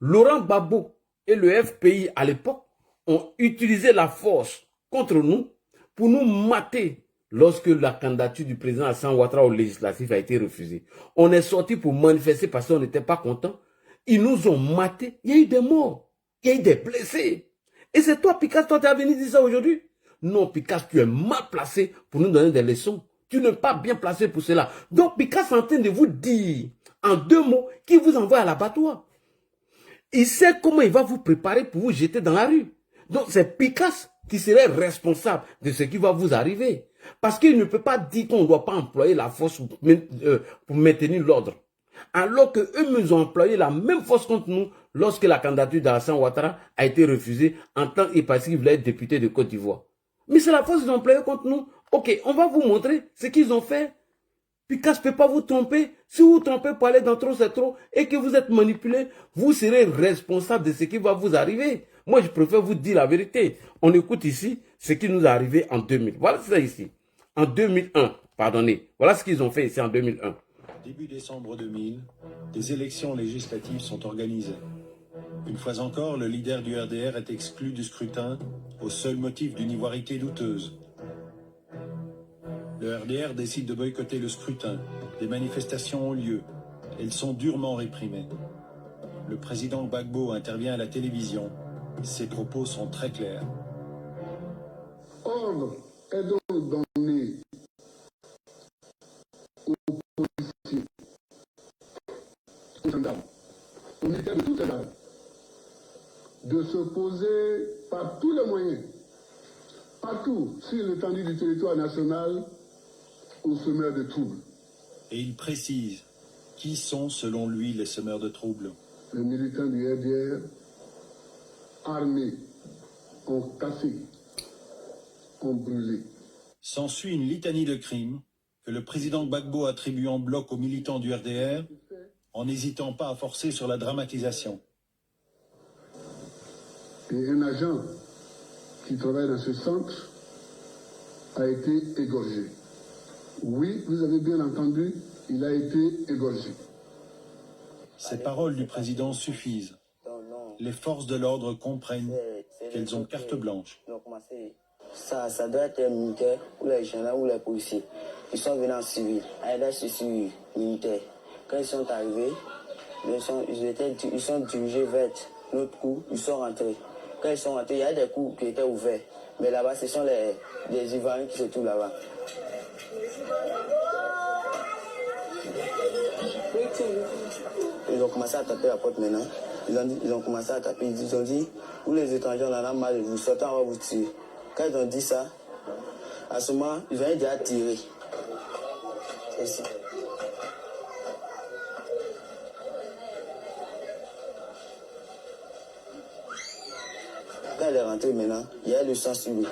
Laurent Gbagbo et le FPI à l'époque ont utilisé la force contre nous pour nous mater lorsque la candidature du président Alassane Ouattara au législatif a été refusée. On est sorti pour manifester parce qu'on n'était pas content. Ils nous ont matés. Il y a eu des morts. Il y a eu des blessés. Et c'est toi, Picasse, toi, tu es venu dire ça aujourd'hui? Non, Picasse, tu es mal placé pour nous donner des leçons. Tu n'es pas bien placé pour cela. Donc, Picasse est en train de vous dire, en 2 mots, qu'il vous envoie à l'abattoir. Il sait comment il va vous préparer pour vous jeter dans la rue. Donc, c'est Picasse qui serait responsable de ce qui va vous arriver. Parce qu'il ne peut pas dire qu'on ne doit pas employer la force pour maintenir l'ordre. Alors qu'eux nous ont employé la même force contre nous lorsque la candidature d'Alassane Ouattara a été refusée en tant et parce qu'il voulait être député de Côte d'Ivoire. Mais c'est la force qu'ils ont employée contre nous. Ok, on va vous montrer ce qu'ils ont fait. Picasse ne peut pas vous tromper. Si vous vous trompez pour aller dans trop, c'est trop, et que vous êtes manipulé, vous serez responsable de ce qui va vous arriver. Moi, je préfère vous dire la vérité. On écoute ici ce qui nous est arrivé en 2000. Voilà ça ici. En 2001, pardonnez. Voilà ce qu'ils ont fait ici en 2001. Début décembre 2000, des élections législatives sont organisées. Une fois encore, le leader du RDR est exclu du scrutin au seul motif d'une ivoirité douteuse. Le RDR décide de boycotter le scrutin. Des manifestations ont lieu. Elles sont durement réprimées. Le président Gbagbo intervient à la télévision. Ses propos sont très clairs. Ordre est donc donné aux policiers, aux gendarmes, aux militaires de toutes les armes, de se poser par tous les moyens, partout sur l'étendue du territoire national, aux semeurs de troubles. Et il précise qui sont selon lui les semeurs de troubles. Les militants du RDR, armés, ont cassé, ont brûlé. S'ensuit une litanie de crimes que le président Gbagbo attribue en bloc aux militants du RDR, en n'hésitant pas à forcer sur la dramatisation. Et un agent qui travaille dans ce centre a été égorgé. Oui, vous avez bien entendu, il a été égorgé. Ces paroles du président suffisent. Les forces de l'ordre comprennent qu'elles ont carte blanche. Ça doit être les militaires ou les gendarmes ou les policiers. Ils sont venus en civil, à l'aide de militaires. Quand ils sont arrivés, ils sont dirigés vers notre coup, ils sont rentrés. Quand ils sont rentrés, il y a des coups qui étaient ouverts. Mais là-bas, ce sont les Ivoiriens qui se trouvent là-bas. Ils ont commencé à taper la porte maintenant. Ils ont commencé à taper. Ils ont dit, vous les étrangers, on en a marre de vous sortez, on va vous tuer. Quand ils ont dit ça, à ce moment, ils ont déjà tiré. C'est ici. Quand elle est rentrée maintenant, il y a le sang sur lui.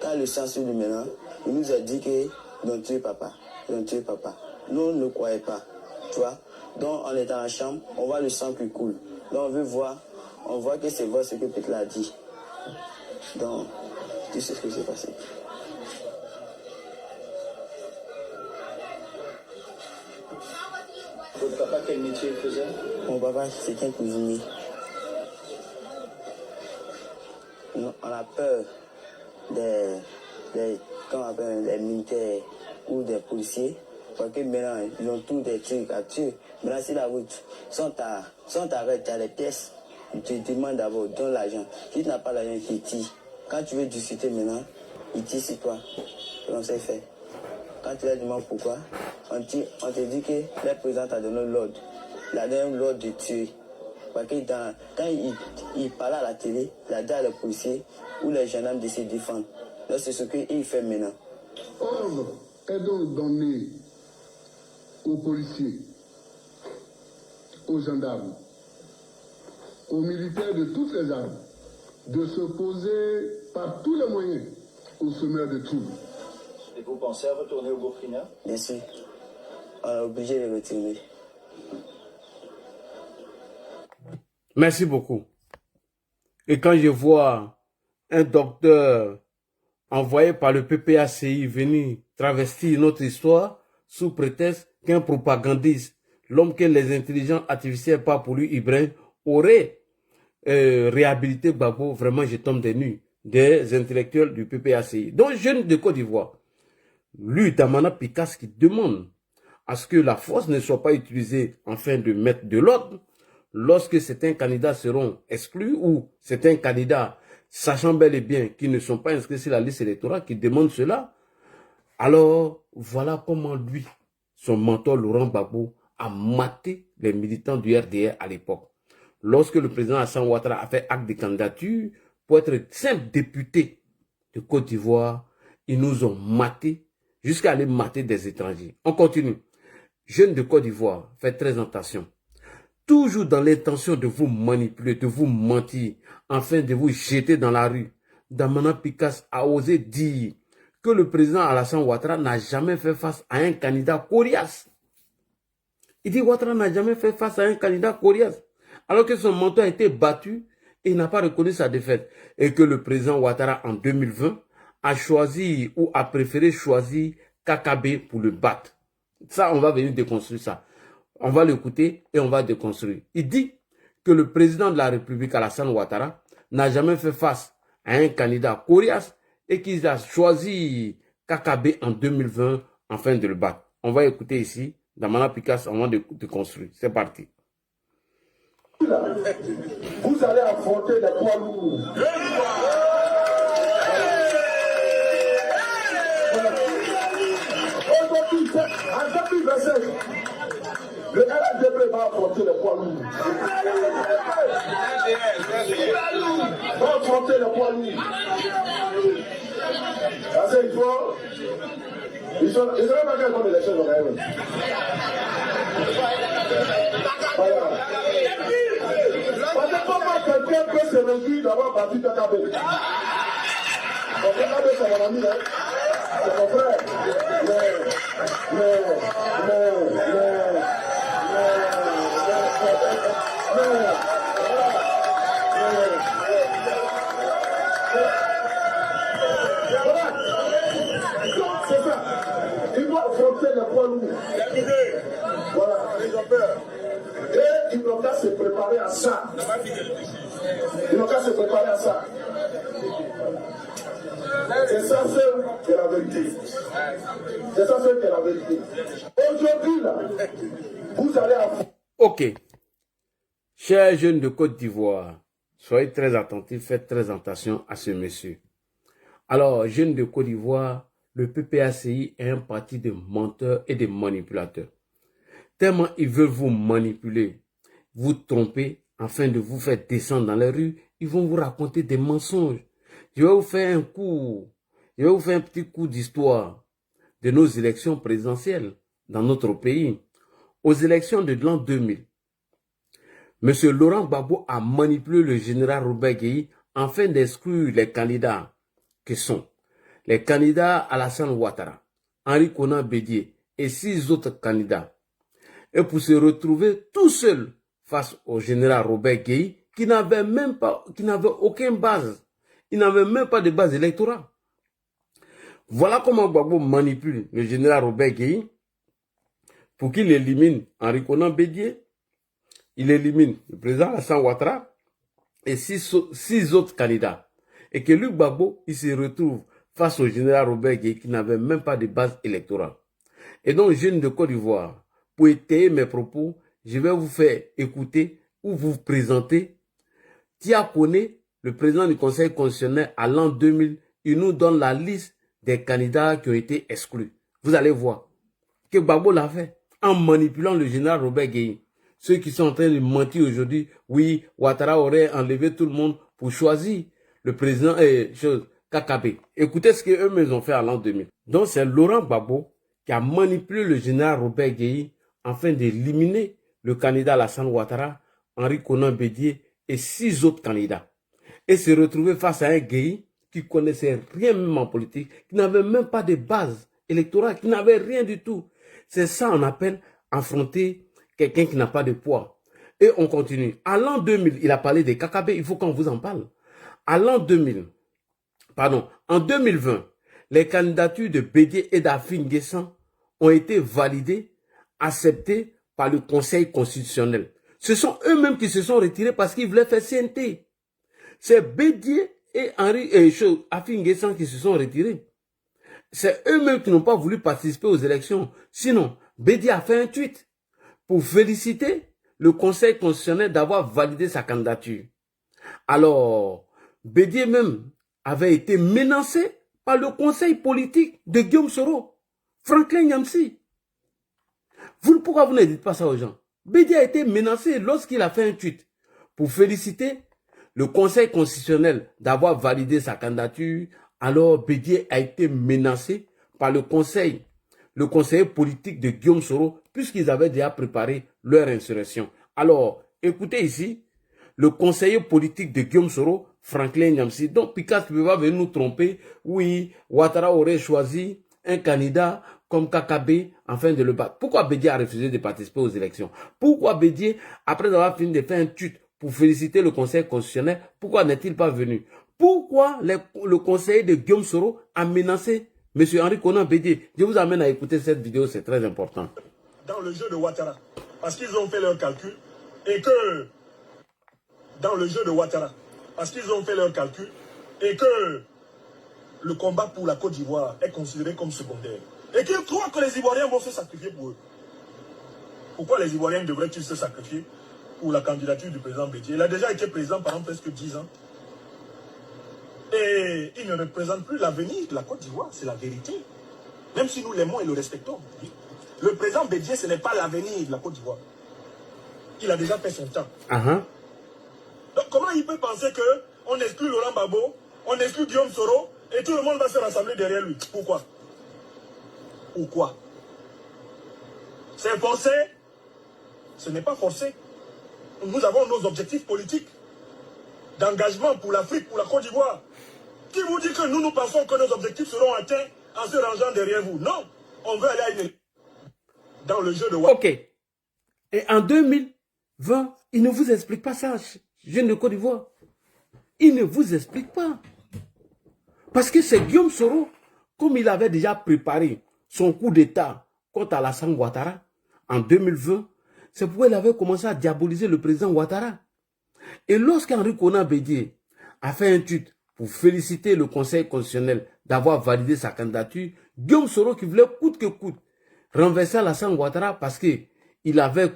Quand le sang sur lui maintenant, il nous a dit qu'ils ont tué papa. Ils ont tué papa. Nous, on ne croyait pas. Tu vois? Donc, on est dans la chambre, on voit le sang qui coule. Donc, on veut voir, on voit que c'est vrai ce que Pétla a dit. Donc, tu sais ce qui s'est passé. Votre papa, quel métier il faisait? Mon papa, c'était un cuisinier. On a peur des militaires ou des policiers, parce que maintenant, ils ont tous des trucs à tuer. Maintenant, si la route, sans t'arrêter, tu as les pièces, ils te demandent d'abord, donne l'argent. Si tu n'as pas l'argent, ils te tirent. Quand tu veux discuter maintenant, ils tirent sur toi. C'est comme ça qu'ils font. Quand tu leur demandes pourquoi, on te dit que le président t'a donné l'ordre. Il a donné l'ordre de tuer. Parce que quand il parle à la télé, il a dit à les policiers ou les gendarmes de se défendre. Là, c'est ce qu'il fait maintenant. Ordre est donc donné aux policiers, aux gendarmes, aux militaires de toutes les armes, de se poser par tous les moyens aux semeurs de troubles. Et vous pensez à retourner au Burkina? Bien sûr. On est obligé de retourner. Merci beaucoup. Et quand je vois un docteur envoyé par le PPACI venir travestir notre histoire sous prétexte qu'un propagandiste, l'homme que les intelligences artificielles, pas pour lui, Ibrahim, aurait réhabiliter Gbagbo, vraiment je tombe des nues, des intellectuels du PPACI. Donc jeunes de Côte d'Ivoire, lui, Damana Picasse, qui demande à ce que la force ne soit pas utilisée afin de mettre de l'ordre lorsque certains candidats seront exclus ou certains candidats, sachant bel et bien qu'ils ne sont pas inscrits sur la liste électorale, qui demandent cela. Alors, voilà comment lui, son mentor Laurent Gbagbo, a maté les militants du RDR à l'époque. Lorsque le président Alassane Ouattara a fait acte de candidature pour être simple député de Côte d'Ivoire, ils nous ont maté jusqu'à aller mater des étrangers. On continue. Jeunes de Côte d'Ivoire, faites très attention. Toujours dans l'intention de vous manipuler, de vous mentir, afin de vous jeter dans la rue. Damana Picasse a osé dire que le président Alassane Ouattara n'a jamais fait face à un candidat coriace. Il dit Ouattara n'a jamais fait face à un candidat coriace, alors que son mentor a été battu et il n'a pas reconnu sa défaite. Et que le président Ouattara en 2020 a choisi ou a préféré choisir Kakabe pour le battre. Ça, on va venir déconstruire ça. On va l'écouter et on va déconstruire. Il dit que le président de la République, Alassane Ouattara, n'a jamais fait face à un candidat coriace et qu'il a choisi Kakabe en 2020 afin de le battre. On va écouter ici, Damana Picasse, avant de construire. C'est parti. Vous allez affronter les poids lourds. Aujourd'hui, en 2027, le RDP va affronter les poids lourds. Va affronter les poids lourds. Parce qu'il faut... Ils sont pas qu'à prendre les choses en voilà. Parce que comment quelqu'un peut se réjouir d'avoir battu Kakabe? Mon Kakabe, c'est mon ami, hein? C'est mon frère. Voilà. Donc, c'est ça. Il doit affronter les poids lourds. Voilà. Ils ont peur. Et ils n'ont qu'à se préparer à ça. Ils n'ont qu'à se préparer à ça. C'est ça seul qui est la vérité. C'est ça seul qui est la vérité. Aujourd'hui, là, vous allez affronter. Ok. Chers jeunes de Côte d'Ivoire, soyez très attentifs, faites très attention à ce monsieur. Alors, jeunes de Côte d'Ivoire, le PPACI est un parti de menteurs et de manipulateurs. Tellement ils veulent vous manipuler, vous tromper, afin de vous faire descendre dans les rues, ils vont vous raconter des mensonges. Je vais vous faire un petit coup d'histoire de nos élections présidentielles dans notre pays. Aux élections de l'an 2000, M. Laurent Gbagbo a manipulé le général Robert Gueye afin d'exclure les candidats qui sont les candidats Alassane Ouattara, Henri Konan Bédié et 6 autres candidats. Et pour se retrouver tout seul face au général Robert Gueye qui n'avait aucune base. Il n'avait même pas de base électorale. Voilà comment Gbagbo manipule le général Robert Gueye pour qu'il élimine Henri Konan Bédié, il élimine le président Alassane Ouattara et 6 autres candidats. Et que lui, Gbagbo, il se retrouve face au général Robert Gueye qui n'avait même pas de base électorale. Et donc, jeunes de Côte d'Ivoire, pour étayer mes propos, je vais vous faire écouter ou vous présenter Tia Kone, le président du Conseil constitutionnel à l'an 2000. Il nous donne la liste des candidats qui ont été exclus. Vous allez voir que Gbagbo l'a fait en manipulant le général Robert Gueye. Ceux qui sont en train de mentir aujourd'hui, oui, Ouattara aurait enlevé tout le monde pour choisir le président Kakabe. Écoutez ce qu'eux-mêmes ont fait à l'an 2000. Donc c'est Laurent Gbagbo qui a manipulé le général Robert Gueye afin d'éliminer le candidat Alassane Ouattara, Henri Konan Bédié et 6 autres candidats. Et se retrouver face à un Gueye qui connaissait rien même en politique, qui n'avait même pas de base électorale, qui n'avait rien du tout. C'est ça qu'on appelle affronter quelqu'un qui n'a pas de poids. Et on continue. À l'an 2000, il a parlé des Kakabe, il faut qu'on vous en parle. En 2020, les candidatures de Bédié et d'Afin Guessan ont été validées, acceptées par le Conseil constitutionnel. Ce sont eux-mêmes qui se sont retirés parce qu'ils voulaient faire CNT. C'est Bédié et Afi-N'Guessan qui se sont retirés. C'est eux-mêmes qui n'ont pas voulu participer aux élections. Sinon, Bédié a fait un tweet pour féliciter le Conseil constitutionnel d'avoir validé sa candidature. Alors, Bédié même avait été menacé par le conseil politique de Guillaume Soro, Franklin Nyamsi. Pourquoi vous ne dites pas ça aux gens? Bédié a été menacé lorsqu'il a fait un tweet pour féliciter le Conseil constitutionnel d'avoir validé sa candidature. Alors, Bédié a été menacé par le conseiller politique de Guillaume Soro, puisqu'ils avaient déjà préparé leur insurrection. Alors, écoutez ici, le conseiller politique de Guillaume Soro, Franklin Nyamsi. Donc, Picasso ne peut pas venir nous tromper. Oui, Ouattara aurait choisi un candidat comme KKB afin de le battre. Pourquoi Bédié a refusé de participer aux élections? Pourquoi Bédié, après avoir fini de faire un tweet pour féliciter le Conseil constitutionnel, pourquoi n'est-il pas venu? Pourquoi le conseiller de Guillaume Soro a menacé M. Henri Konan Bédié? Je vous amène à écouter cette vidéo, c'est très important. Dans le jeu de Ouattara, parce qu'ils ont fait leur calcul et que dans le jeu de Ouattara, parce qu'ils ont fait leur calcul et que le combat pour la Côte d'Ivoire est considéré comme secondaire. Et qu'ils croient que les Ivoiriens vont se sacrifier pour eux. Pourquoi les Ivoiriens devraient-ils se sacrifier pour la candidature du président Bédié? Il a déjà été président pendant presque 10 ans. Et il ne représente plus l'avenir de la Côte d'Ivoire, c'est la vérité. Même si nous l'aimons et le respectons. Le président Bédié, ce n'est pas l'avenir de la Côte d'Ivoire. Il a déjà fait son temps. Donc comment il peut penser qu'on exclut Laurent Gbagbo, on exclut Guillaume Soro, et tout le monde va se rassembler derrière lui? Pourquoi? Pourquoi? C'est forcé? Ce n'est pas forcé. Nous avons nos objectifs politiques d'engagement pour l'Afrique, pour la Côte d'Ivoire. Qui vous dit que nous pensons que nos objectifs seront atteints en se rangeant derrière vous? Non, on veut aller à une... dans le jeu de... Ok. Et en 2020, il ne vous explique pas ça, jeune de Côte d'Ivoire. Il ne vous explique pas. Parce que c'est Guillaume Soro, comme il avait déjà préparé son coup d'État contre Alassane Ouattara en 2020, c'est pourquoi il avait commencé à diaboliser le président Ouattara. Et lorsqu'Henri Konan Bédié a fait un tweet pour féliciter le Conseil constitutionnel d'avoir validé sa candidature, Guillaume Soro, qui voulait coûte que coûte renverser Alassane Ouattara parce qu'il avait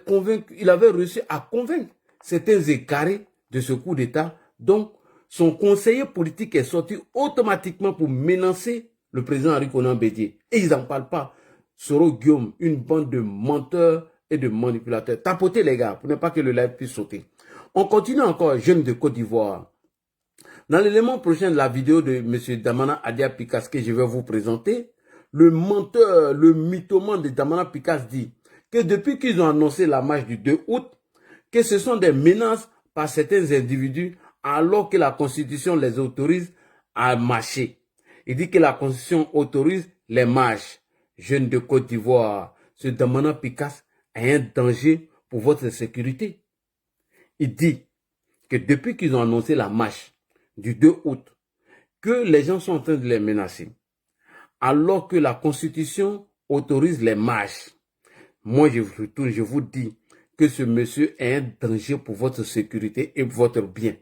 réussi à convaincre certains écarés de ce coup d'État. Donc, son conseiller politique est sorti automatiquement pour menacer le président Henri Konan Bédié. Et ils n'en parlent pas. Soro Guillaume, une bande de menteurs et de manipulateurs. Tapotez les gars, pour ne pas que le live puisse sauter. On continue encore, jeune de Côte d'Ivoire. Dans l'élément prochain de la vidéo de M. Damana Adia Picasse que je vais vous présenter, le menteur, le mythomane de Damana Picasse dit que depuis qu'ils ont annoncé la marche du 2 août, que ce sont des menaces par certains individus alors que la Constitution les autorise à marcher. Il dit que la Constitution autorise les marches. Jeunes de Côte d'Ivoire, ce Damana Picasse a un danger pour votre sécurité. Il dit que depuis qu'ils ont annoncé la marche du 2 août, que les gens sont en train de les menacer, alors que la Constitution autorise les marches. Moi, je vous dis que ce monsieur est un danger pour votre sécurité et votre bien.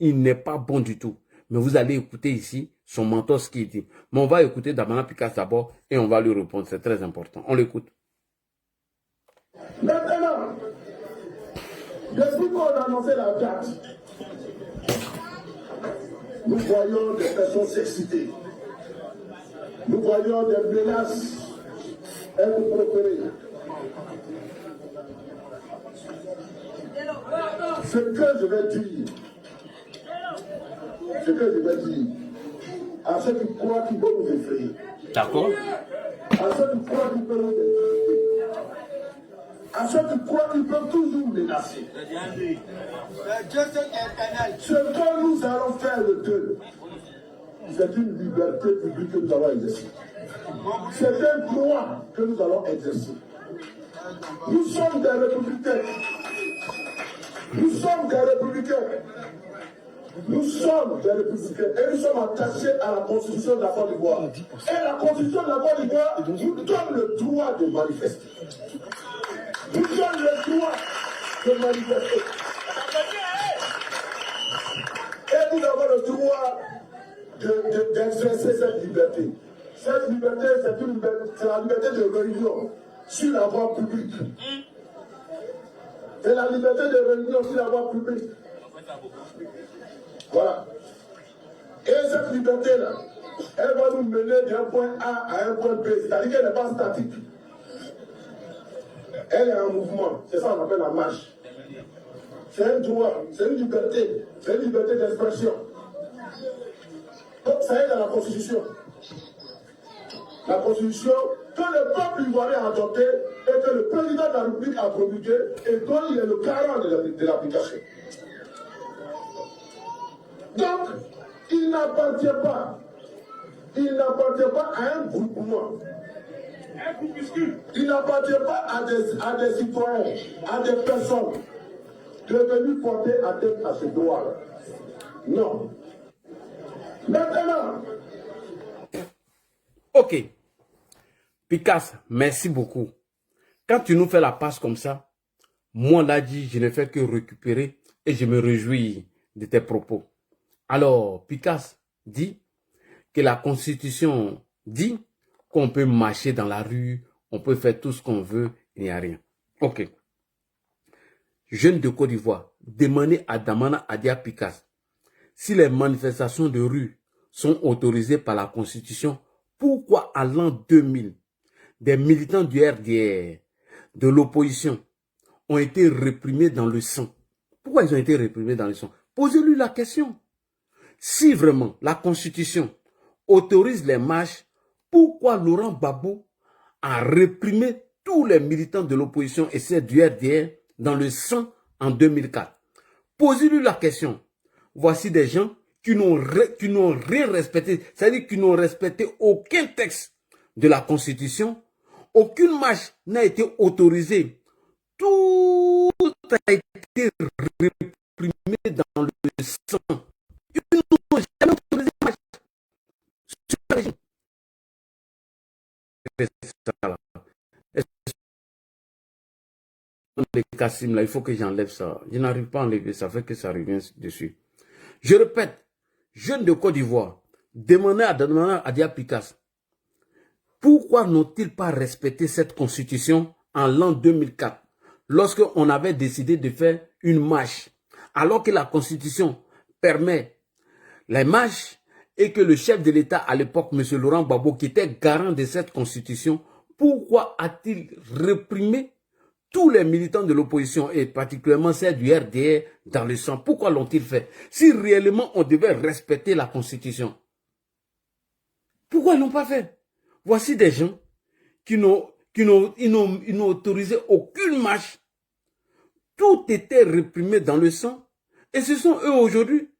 Il n'est pas bon du tout. Mais vous allez écouter ici son mentor ce qu'il dit. Mais on va écouter Damana Picasse d'abord et on va lui répondre. C'est très important. On l'écoute. Maintenant, depuis qu'on a annoncé la date, nous voyons des personnes s'exciter. Nous voyons des menaces être proférées. Ce que je vais dire, à ceux qui croient qu'ils peuvent nous effrayer. D'accord. À ceux qui croient qu'ils peuvent nous effrayer. À ceux qui croient qu'ils peuvent toujours menacer. Ce que nous allons faire le 2, c'est une liberté publique que nous allons exercer. C'est un droit que nous allons exercer. Nous sommes des républicains. Nous sommes des républicains. Nous sommes des républicains et nous sommes attachés à la Constitution de la Côte d'Ivoire. Et la Constitution de la Côte d'Ivoire nous donne le droit de manifester. Nous donne le droit de manifester. Et nous avons le droit d'exercer cette liberté. Cette liberté, c'est la liberté de réunion sur la voie publique. C'est la liberté de réunion sur la voie publique. Voilà. Et cette liberté-là, elle va nous mener d'un point A à un point B. C'est-à-dire qu'elle n'est pas statique. Elle est en mouvement. C'est ça qu'on appelle la marche. C'est un droit, c'est une liberté d'expression. Donc ça est dans la Constitution. La Constitution que le peuple ivoirien a adoptée et que le président de la République a promulguée et dont il est le garant de l'application. Donc, il n'appartient pas à un groupement. Il n'appartient pas à des citoyens, à des personnes de venir porter atteinte à ce droit-là. Non. Maintenant. Ok. Picasse, merci beaucoup. Quand tu nous fais la passe comme ça, moi, là, dit, je ne fais que récupérer et je me réjouis de tes propos. Alors, Picasse dit que la Constitution dit qu'on peut marcher dans la rue, on peut faire tout ce qu'on veut, il n'y a rien. Ok. Jeunes de Côte d'Ivoire, demandez à Damana Adia Picasse si les manifestations de rue sont autorisées par la Constitution, pourquoi à l'an 2000, des militants du RDR, de l'opposition, ont été réprimés dans le sang? Pourquoi ils ont été réprimés dans le sang? Posez-lui la question. Si vraiment la Constitution autorise les marches, pourquoi Laurent Gbagbo a réprimé tous les militants de l'opposition et ceux du RDR dans le sang en 2004? Posez-lui la question. Voici des gens qui n'ont rien respecté, c'est-à-dire qui n'ont respecté aucun texte de la Constitution. Aucune marche n'a été autorisée. Tout a été réprimé dans le sang. Ils n'ont jamais autorisé la marche. Les Kassim, là, il faut que j'enlève ça. Je n'arrive pas à enlever ça, fait que ça revient dessus. Je répète, jeunes de Côte d'Ivoire, demandez à Adia Picasse, pourquoi n'ont-ils pas respecté cette constitution en l'an 2004, lorsqu'on avait décidé de faire une marche, alors que la constitution permet les marches et que le chef de l'État à l'époque, M. Laurent Gbagbo, qui était garant de cette constitution, pourquoi a-t-il réprimé tous les militants de l'opposition et particulièrement ceux du RDR dans le sang? Pourquoi l'ont-ils fait? Si réellement on devait respecter la Constitution, pourquoi ils n'ont pas fait? Voici des gens qui n'ont autorisé aucune marche. Tout était réprimé dans le sang. Et ce sont eux aujourd'hui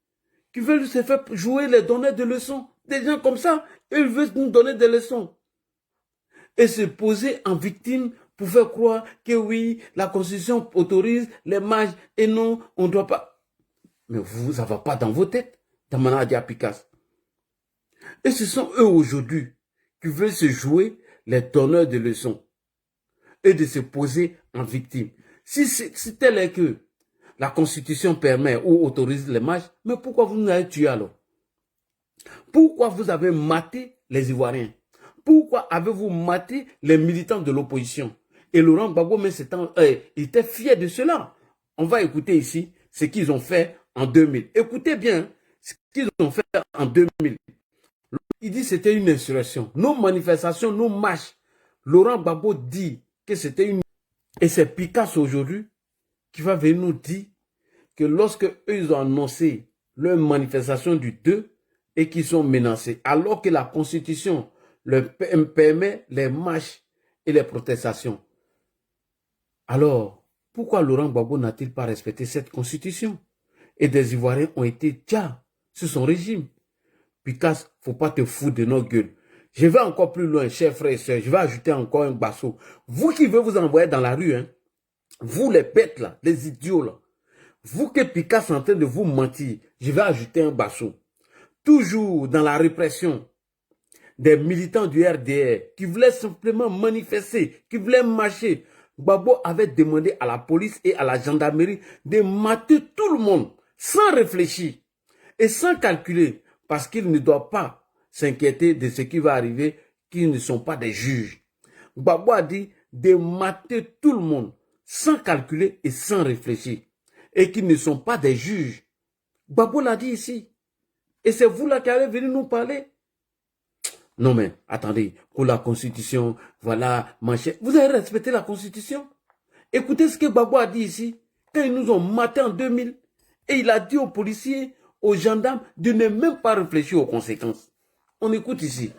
qui veulent se faire jouer les donneurs de leçons. Des gens comme ça, ils veulent nous donner des leçons. Et se poser en victime pour faire croire que oui, la Constitution autorise les marches et non, on ne doit pas. Mais vous, ça ne va pas dans vos têtes, Damana Adia Picasse. Et ce sont eux aujourd'hui qui veulent se jouer les donneurs de leçons et de se poser en victime. Si tel est que la Constitution permet ou autorise les marches, mais pourquoi vous nous avez tués alors? Pourquoi vous avez maté les Ivoiriens? Pourquoi avez-vous maté les militants de l'opposition? Et Laurent Gbagbo, il était fier de cela. On va écouter ici ce qu'ils ont fait en 2000. Écoutez bien ce qu'ils ont fait en 2000. Il dit que c'était une insurrection. Nos manifestations, nos marches. Laurent Gbagbo dit que c'était une... Et c'est Picasse aujourd'hui qui va venir nous dire que lorsque eux ils ont annoncé leur manifestation du 2 et qu'ils sont menacés, alors que la Constitution leur permet les marches et les protestations. Alors, pourquoi Laurent Gbagbo n'a-t-il pas respecté cette Constitution? Et des Ivoiriens ont été déjà sous son régime. Picasse, faut pas te foutre de nos gueules. Je vais encore plus loin, chers frères et sœurs. Je vais ajouter encore un basso. Vous qui veut vous envoyer dans la rue, hein, vous les bêtes là, les idiots là, vous que Picasse est en train de vous mentir, je vais ajouter un basso. Toujours dans la répression des militants du RDR qui voulaient simplement manifester, qui voulaient marcher. Gbagbo avait demandé à la police et à la gendarmerie de mater tout le monde sans réfléchir et sans calculer parce qu'il ne doit pas s'inquiéter de ce qui va arriver, qu'ils ne sont pas des juges. Gbagbo a dit de mater tout le monde sans calculer et sans réfléchir et qu'ils ne sont pas des juges. Gbagbo l'a dit ici. Et c'est vous là qui allez venir nous parler. Non mais, attendez, pour la Constitution, voilà, manchette. Vous avez respecté la Constitution? Écoutez ce que Gbagbo a dit ici, quand ils nous ont maté en 2000. Et il a dit aux policiers, aux gendarmes, de ne même pas réfléchir aux conséquences. On écoute ici.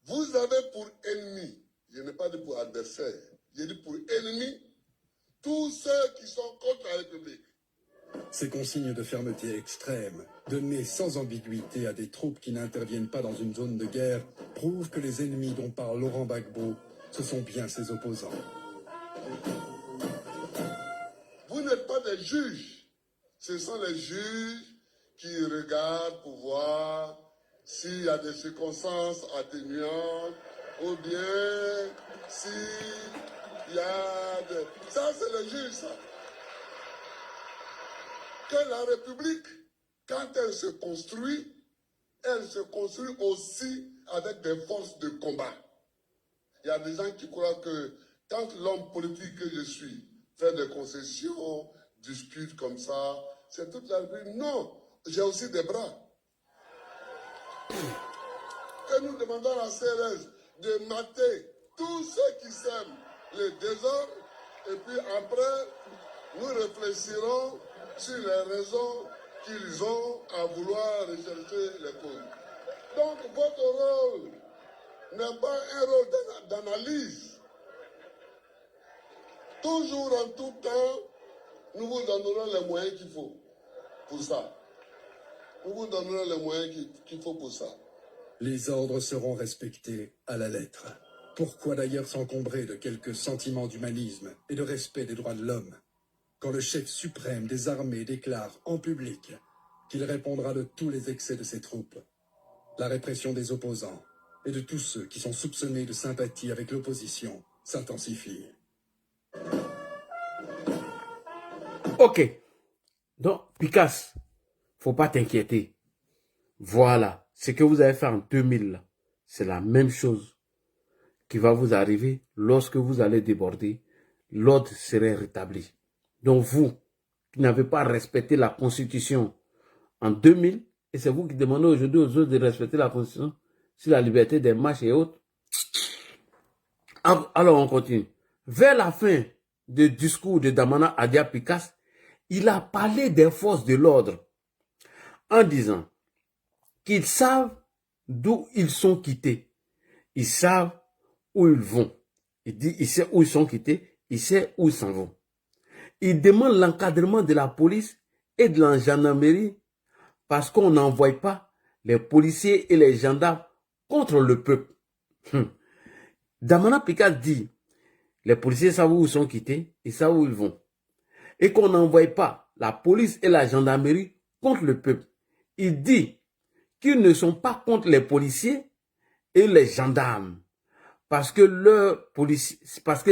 Vous avez pour ennemi, je n'ai pas dit pour adversaire, j'ai dit pour ennemi, tous ceux qui sont contre la République. Ces consignes de fermeté extrême, données sans ambiguïté à des troupes qui n'interviennent pas dans une zone de guerre, prouvent que les ennemis dont parle Laurent Gbagbo, ce sont bien ses opposants. Vous n'êtes pas des juges. Ce sont les juges qui regardent pour voir s'il y a des circonstances atténuantes ou bien s'il y a des... Ça, c'est les juges, ça. Que la République, quand elle se construit aussi avec des forces de combat. Il y a des gens qui croient que quand l'homme politique que je suis fait des concessions, discute comme ça, c'est toute la République. Non, j'ai aussi des bras. Que nous demandons à la CRS de mater tous ceux qui sèment le désordre et puis après, nous réfléchirons sur les raisons qu'ils ont à vouloir rechercher les causes. Donc votre rôle n'est pas un rôle d'analyse. Toujours en tout temps, nous vous donnerons les moyens qu'il faut pour ça. Nous vous donnerons les moyens qu'il faut pour ça. Les ordres seront respectés à la lettre. Pourquoi d'ailleurs s'encombrer de quelques sentiments d'humanisme et de respect des droits de l'homme, quand le chef suprême des armées déclare en public qu'il répondra de tous les excès de ses troupes, la répression des opposants et de tous ceux qui sont soupçonnés de sympathie avec l'opposition s'intensifie. Ok. Donc, Picasse, faut pas t'inquiéter. Voilà. Ce que vous avez fait en 2000, c'est la même chose qui va vous arriver lorsque vous allez déborder. L'ordre serait rétabli. Donc vous, qui n'avez pas respecté la Constitution en 2000, et c'est vous qui demandez aujourd'hui aux autres de respecter la Constitution sur la liberté des marches et autres. Alors on continue. Vers la fin du discours de Damana Adia Picasse, il a parlé des forces de l'ordre en disant qu'ils savent d'où ils sont quittés. Ils savent où ils vont. Il dit, il sait où ils sont quittés, il sait où ils s'en vont. Il demande l'encadrement de la police et de la gendarmerie parce qu'on n'envoie pas les policiers et les gendarmes contre le peuple. Damana Picasse dit, les policiers savent où ils sont quittés, ils savent où ils vont. Et qu'on n'envoie pas la police et la gendarmerie contre le peuple. Il dit qu'ils ne sont pas contre les policiers et les gendarmes. Parce que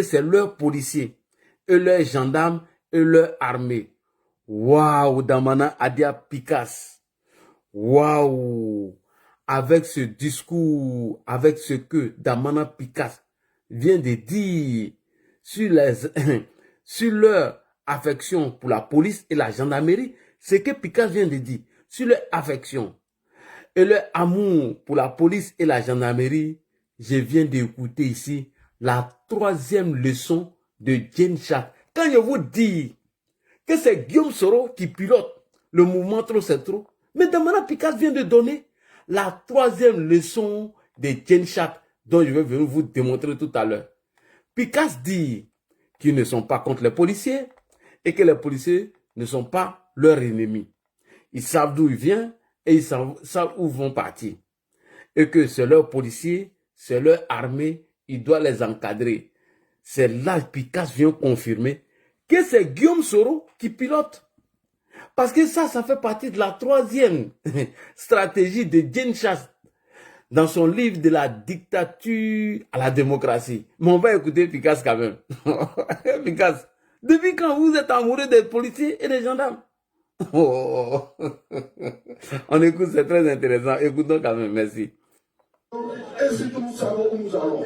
c'est leurs policiers et leurs gendarmes et leur armée. Waouh, Damana Adia Picasse. Waouh. Avec ce discours, avec ce que Damana Picasse vient de dire sur leur affection pour la police et la gendarmerie, ce que Picasse vient de dire sur leur affection et leur amour pour la police et la gendarmerie, je viens d'écouter ici la 3e leçon de Jane Chat. Quand je vous dis que c'est Guillaume Soro qui pilote le mouvement Trop c'est trop, mais Damana Picasse vient de donner la 3e leçon de Jane Chat dont je vais venir vous démontrer tout à l'heure. Picasse dit qu'ils ne sont pas contre les policiers et que les policiers ne sont pas leurs ennemis. Ils savent d'où ils viennent et ils savent où ils vont partir. Et que c'est leurs policiers, c'est leur armée il doit les encadrer. C'est là que Picasse vient confirmer que c'est Guillaume Soro qui pilote. Parce que ça fait partie de la troisième stratégie de Jane Chaste dans son livre de la dictature à la démocratie. Mais on va écouter Picasse quand même. Picasse, depuis quand vous êtes amoureux des policiers et des gendarmes? Oh. On écoute, c'est très intéressant. Écoutons quand même, merci. Et surtout, nous savons où nous allons.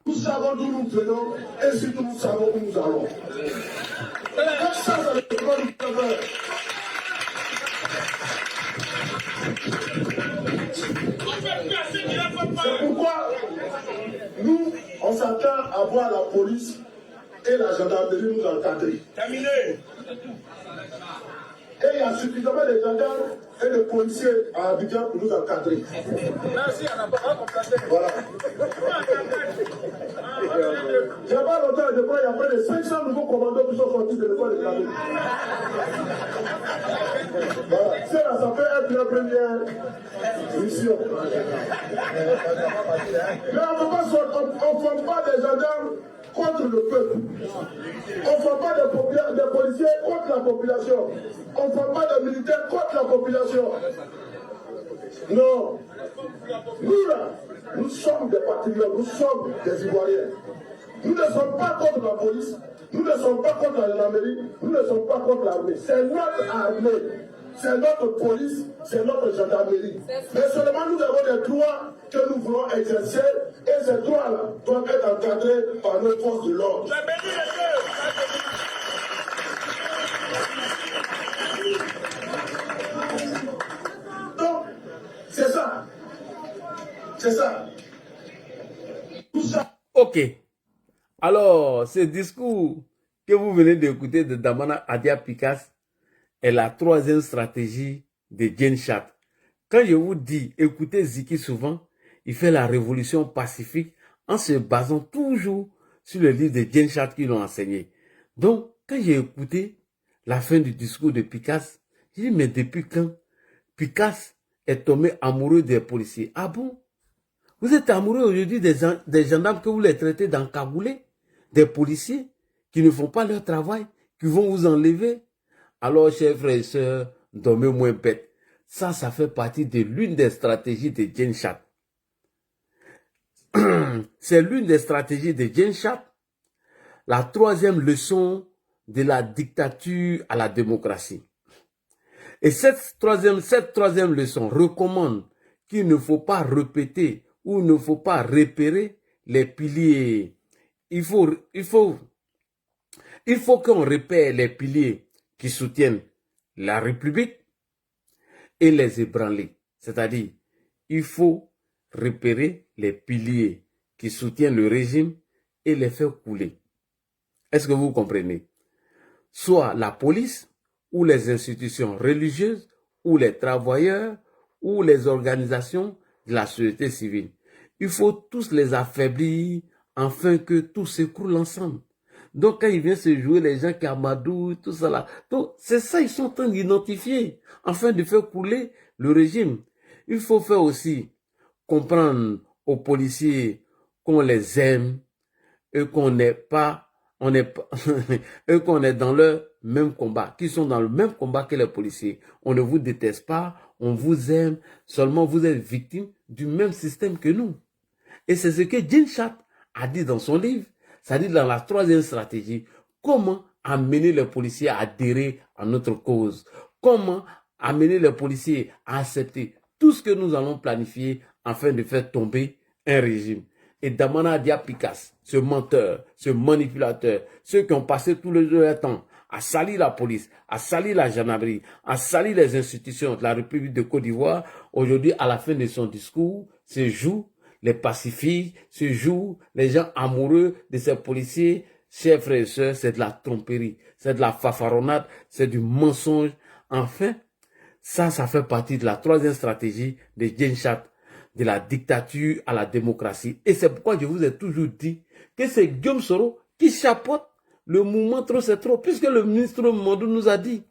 Nous savons d'où nous venons et surtout, nous savons où nous allons. Donc ça, ça ne peut pas nous faire. C'est pourquoi nous, on s'attend à voir la police et la gendarmerie nous encadrer. Terminé. Et il y a suffisamment de gendarmes et de policiers à Abidjan pour nous encadrer. Merci, on n'a pas compris. Voilà. Il n'y a pas longtemps, je crois, il y a près de 500 nouveaux commandos qui sont sortis de l'école de Cameroun. Voilà. Ça peut être la première mission. Mais on ne forme pas des gendarmes contre le peuple. On ne forme pas des policiers contre la population. On ne forme pas des militaires contre la population. Non. Nous là, nous sommes des patriotes, nous sommes des Ivoiriens. Nous ne sommes pas contre la police, nous ne sommes pas contre la gendarmerie, nous ne sommes pas contre l'armée. C'est notre armée, c'est notre police, c'est notre gendarmerie. Mais seulement nous avons des droits que nous voulons exercer et ces droits-là doivent être encadrés par nos forces de l'ordre. Donc, c'est ça. C'est ça. Tout ça. Ok. Alors, ce discours que vous venez d'écouter de Damana Adia Picasse est la troisième stratégie de Jane Chaste. Quand je vous dis, écoutez Ziki souvent, il fait la révolution pacifique en se basant toujours sur le livre de Jane Chaste qui l'ont enseigné. Donc, quand j'ai écouté la fin du discours de Picasse, j'ai dit, mais depuis quand Picasse est tombé amoureux des policiers? Ah bon? Vous êtes amoureux aujourd'hui des gendarmes que vous les traitez d'encagoulés, des policiers qui ne font pas leur travail, qui vont vous enlever? Alors, chers frères et sœurs, dormez moins bête. Ça fait partie de l'une des stratégies de Jane Chaste. C'est l'une des stratégies de Jane Chaste. La troisième leçon de la dictature à la démocratie. Et cette troisième leçon recommande qu'il ne faut pas répéter ou ne faut pas repérer les piliers. Il faut qu'on repère les piliers qui soutiennent la République et les ébranler. C'est-à-dire, il faut repérer les piliers qui soutiennent le régime et les faire couler. Est-ce que vous comprenez? Soit la police, ou les institutions religieuses, ou les travailleurs, ou les organisations de la société civile. Il faut tous les affaiblir afin que tout s'écroule ensemble. Donc quand il vient se jouer les gens qui amadouent, tout ça là, c'est ça ils sont en train d'identifier afin de faire couler le régime. Il faut faire aussi comprendre aux policiers qu'on les aime et qu'on n'est pas, et qu'on est dans leur même combat, qui sont dans le même combat que les policiers. On ne vous déteste pas, on vous aime, seulement vous êtes victime du même système que nous. Et c'est ce que Jane Chaste a dit dans son livre, c'est-à-dire dans la troisième stratégie, comment amener les policiers à adhérer à notre cause, comment amener les policiers à accepter tout ce que nous allons planifier afin de faire tomber un régime. Et Damana Adia Picasse, ce menteur, ce manipulateur, ceux qui ont passé tout le temps à salir la police, à salir la gendarmerie, à salir les institutions de la République de Côte d'Ivoire, aujourd'hui, à la fin de son discours, se jouent les pacifiques, se jouent les gens amoureux de ces policiers. Chers frères et sœurs, c'est de la tromperie, c'est de la fafaronnade, c'est du mensonge. Enfin, ça fait partie de la troisième stratégie de Jane Chaste, de la dictature à la démocratie. Et c'est pourquoi je vous ai toujours dit que c'est Guillaume Soro qui chapeaute le mouvement Trop c'est trop, puisque le ministre Mandou nous a dit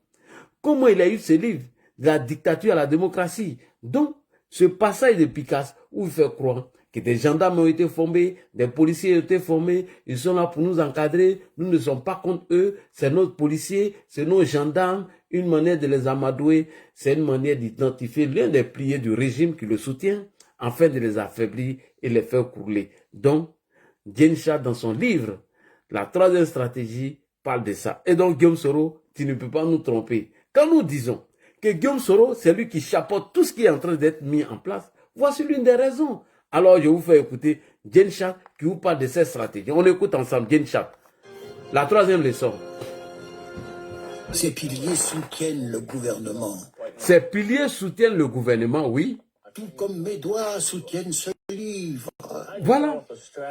comment il a eu ce livre de la dictature à la démocratie. Donc, ce passage de Picasse où il fait croire que des gendarmes ont été formés, des policiers ont été formés, ils sont là pour nous encadrer, nous ne sommes pas contre eux, c'est nos policiers, c'est nos gendarmes, une manière de les amadouer, c'est une manière d'identifier l'un des piliers du régime qui le soutient, afin de les affaiblir et les faire couler. Donc, Genshat, dans son livre, la troisième stratégie, parle de ça. Et donc, Guillaume Soro, tu ne peux pas nous tromper. Quand nous disons que Guillaume Soro, c'est lui qui chapeaute tout ce qui est en train d'être mis en place, voici l'une des raisons. Alors, je vous fais écouter Genshat qui vous parle de cette stratégie. On écoute ensemble Genshat. La troisième leçon. Ces piliers soutiennent le gouvernement. Ces piliers soutiennent le gouvernement, oui. Tout comme mes doigts soutiennent ce livre. Voilà.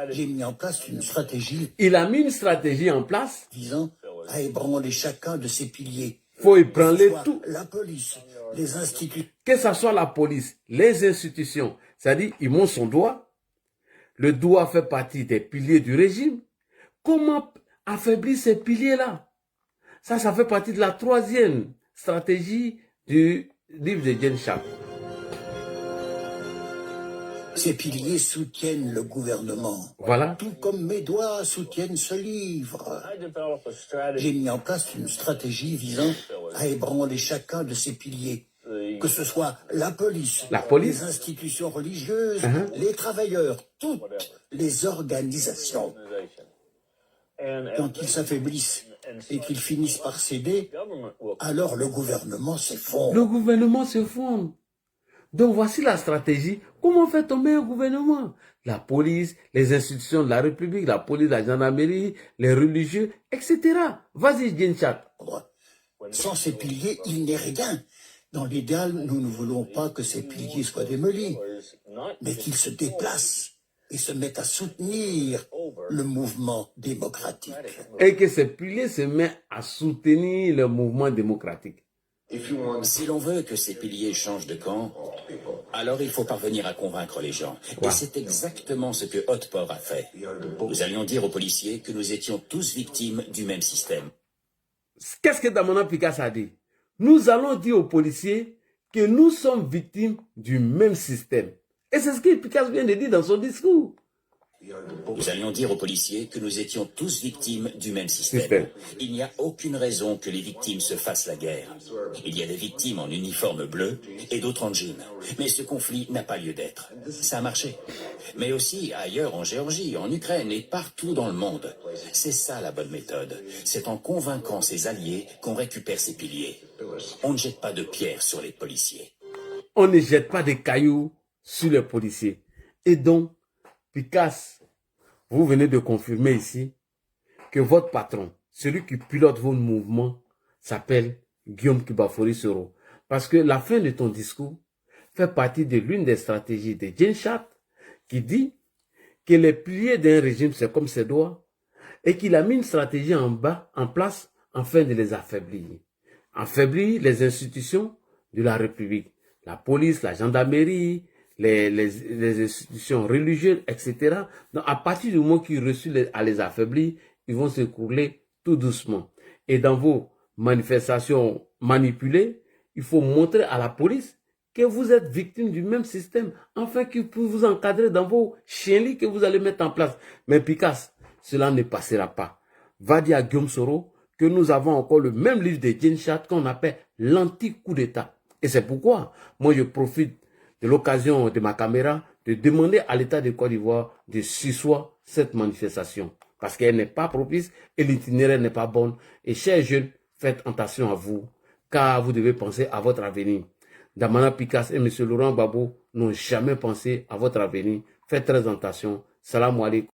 J'ai mis en place une stratégie. Il a mis une stratégie en place. Visant à ébranler chacun de ces piliers. Faut ébranler tout. La police, les institutions. Que ce soit la police, les institutions. C'est-à-dire, ils montrent son doigt. Le doigt fait partie des piliers du régime. Comment affaiblir ces piliers-là? Ça fait partie de la troisième stratégie du livre de Genshat. Ces piliers soutiennent le gouvernement. Voilà. Tout comme mes doigts soutiennent ce livre. J'ai mis en place une stratégie visant à ébranler chacun de ces piliers. Que ce soit la police, les institutions religieuses, les travailleurs, toutes les organisations. Quand ils s'affaiblissent et qu'ils finissent par céder, alors le gouvernement s'effondre. Le gouvernement s'effondre. Donc voici la stratégie. Comment faire tomber un gouvernement? La police, les institutions de la République, la police, la gendarmerie, les religieux, etc. Vas-y, Genshat. Sans ces piliers, il n'est rien. Dans l'idéal, nous ne voulons pas que ces piliers soient démolis, mais qu'ils se déplacent et se mettent à soutenir le mouvement démocratique. Et que ces piliers se mettent à soutenir le mouvement démocratique. Si l'on veut que ces piliers changent de camp, alors il faut parvenir à convaincre les gens. Et c'est exactement ce que Otpor a fait. Nous allions dire aux policiers que nous étions tous victimes du même système. Qu'est-ce que Damana Picasse a dit? Nous allons dire aux policiers que nous sommes victimes du même système. Et c'est ce que Picasse vient de dire dans son discours. Nous allions dire aux policiers que nous étions tous victimes du même système. Il n'y a aucune raison que les victimes se fassent la guerre. Il y a des victimes en uniforme bleu et d'autres en jean. Mais ce conflit n'a pas lieu d'être. Ça a marché. Mais aussi ailleurs en Géorgie, en Ukraine et partout dans le monde. C'est ça la bonne méthode. C'est en convainquant ses alliés qu'on récupère ses piliers. On ne jette pas de pierres sur les policiers. On ne jette pas des cailloux sur les policiers. Et donc, Picasse, vous venez de confirmer ici que votre patron, celui qui pilote vos mouvements, s'appelle Guillaume Kibafori Soro. Parce que la fin de ton discours fait partie de l'une des stratégies de Genshat qui dit que les piliers d'un régime, c'est comme ses doigts et qu'il a mis une stratégie en place afin de les affaiblir. Affaiblir les institutions de la République, la police, la gendarmerie, les institutions religieuses, etc. Donc, à partir du moment qu'ils réussissent à les affaiblir, ils vont s'écrouler tout doucement. Et dans vos manifestations manipulées, il faut montrer à la police que vous êtes victime du même système, afin qu'ils puissent vous encadrer dans vos chienlits que vous allez mettre en place. Mais Picasse, cela ne passera pas. Va dire à Guillaume Soro que nous avons encore le même livre de Genshat qu'on appelle l'anti-coup d'État. Et c'est pourquoi, moi je profite de l'occasion de ma caméra de demander à l'État de Côte d'Ivoire de susseoir cette manifestation. Parce qu'elle n'est pas propice et l'itinéraire n'est pas bon. Et chers jeunes, faites attention à vous, car vous devez penser à votre avenir. Damana Picasse et M. Laurent Gbagbo n'ont jamais pensé à votre avenir. Faites très attention. Salam alaikum.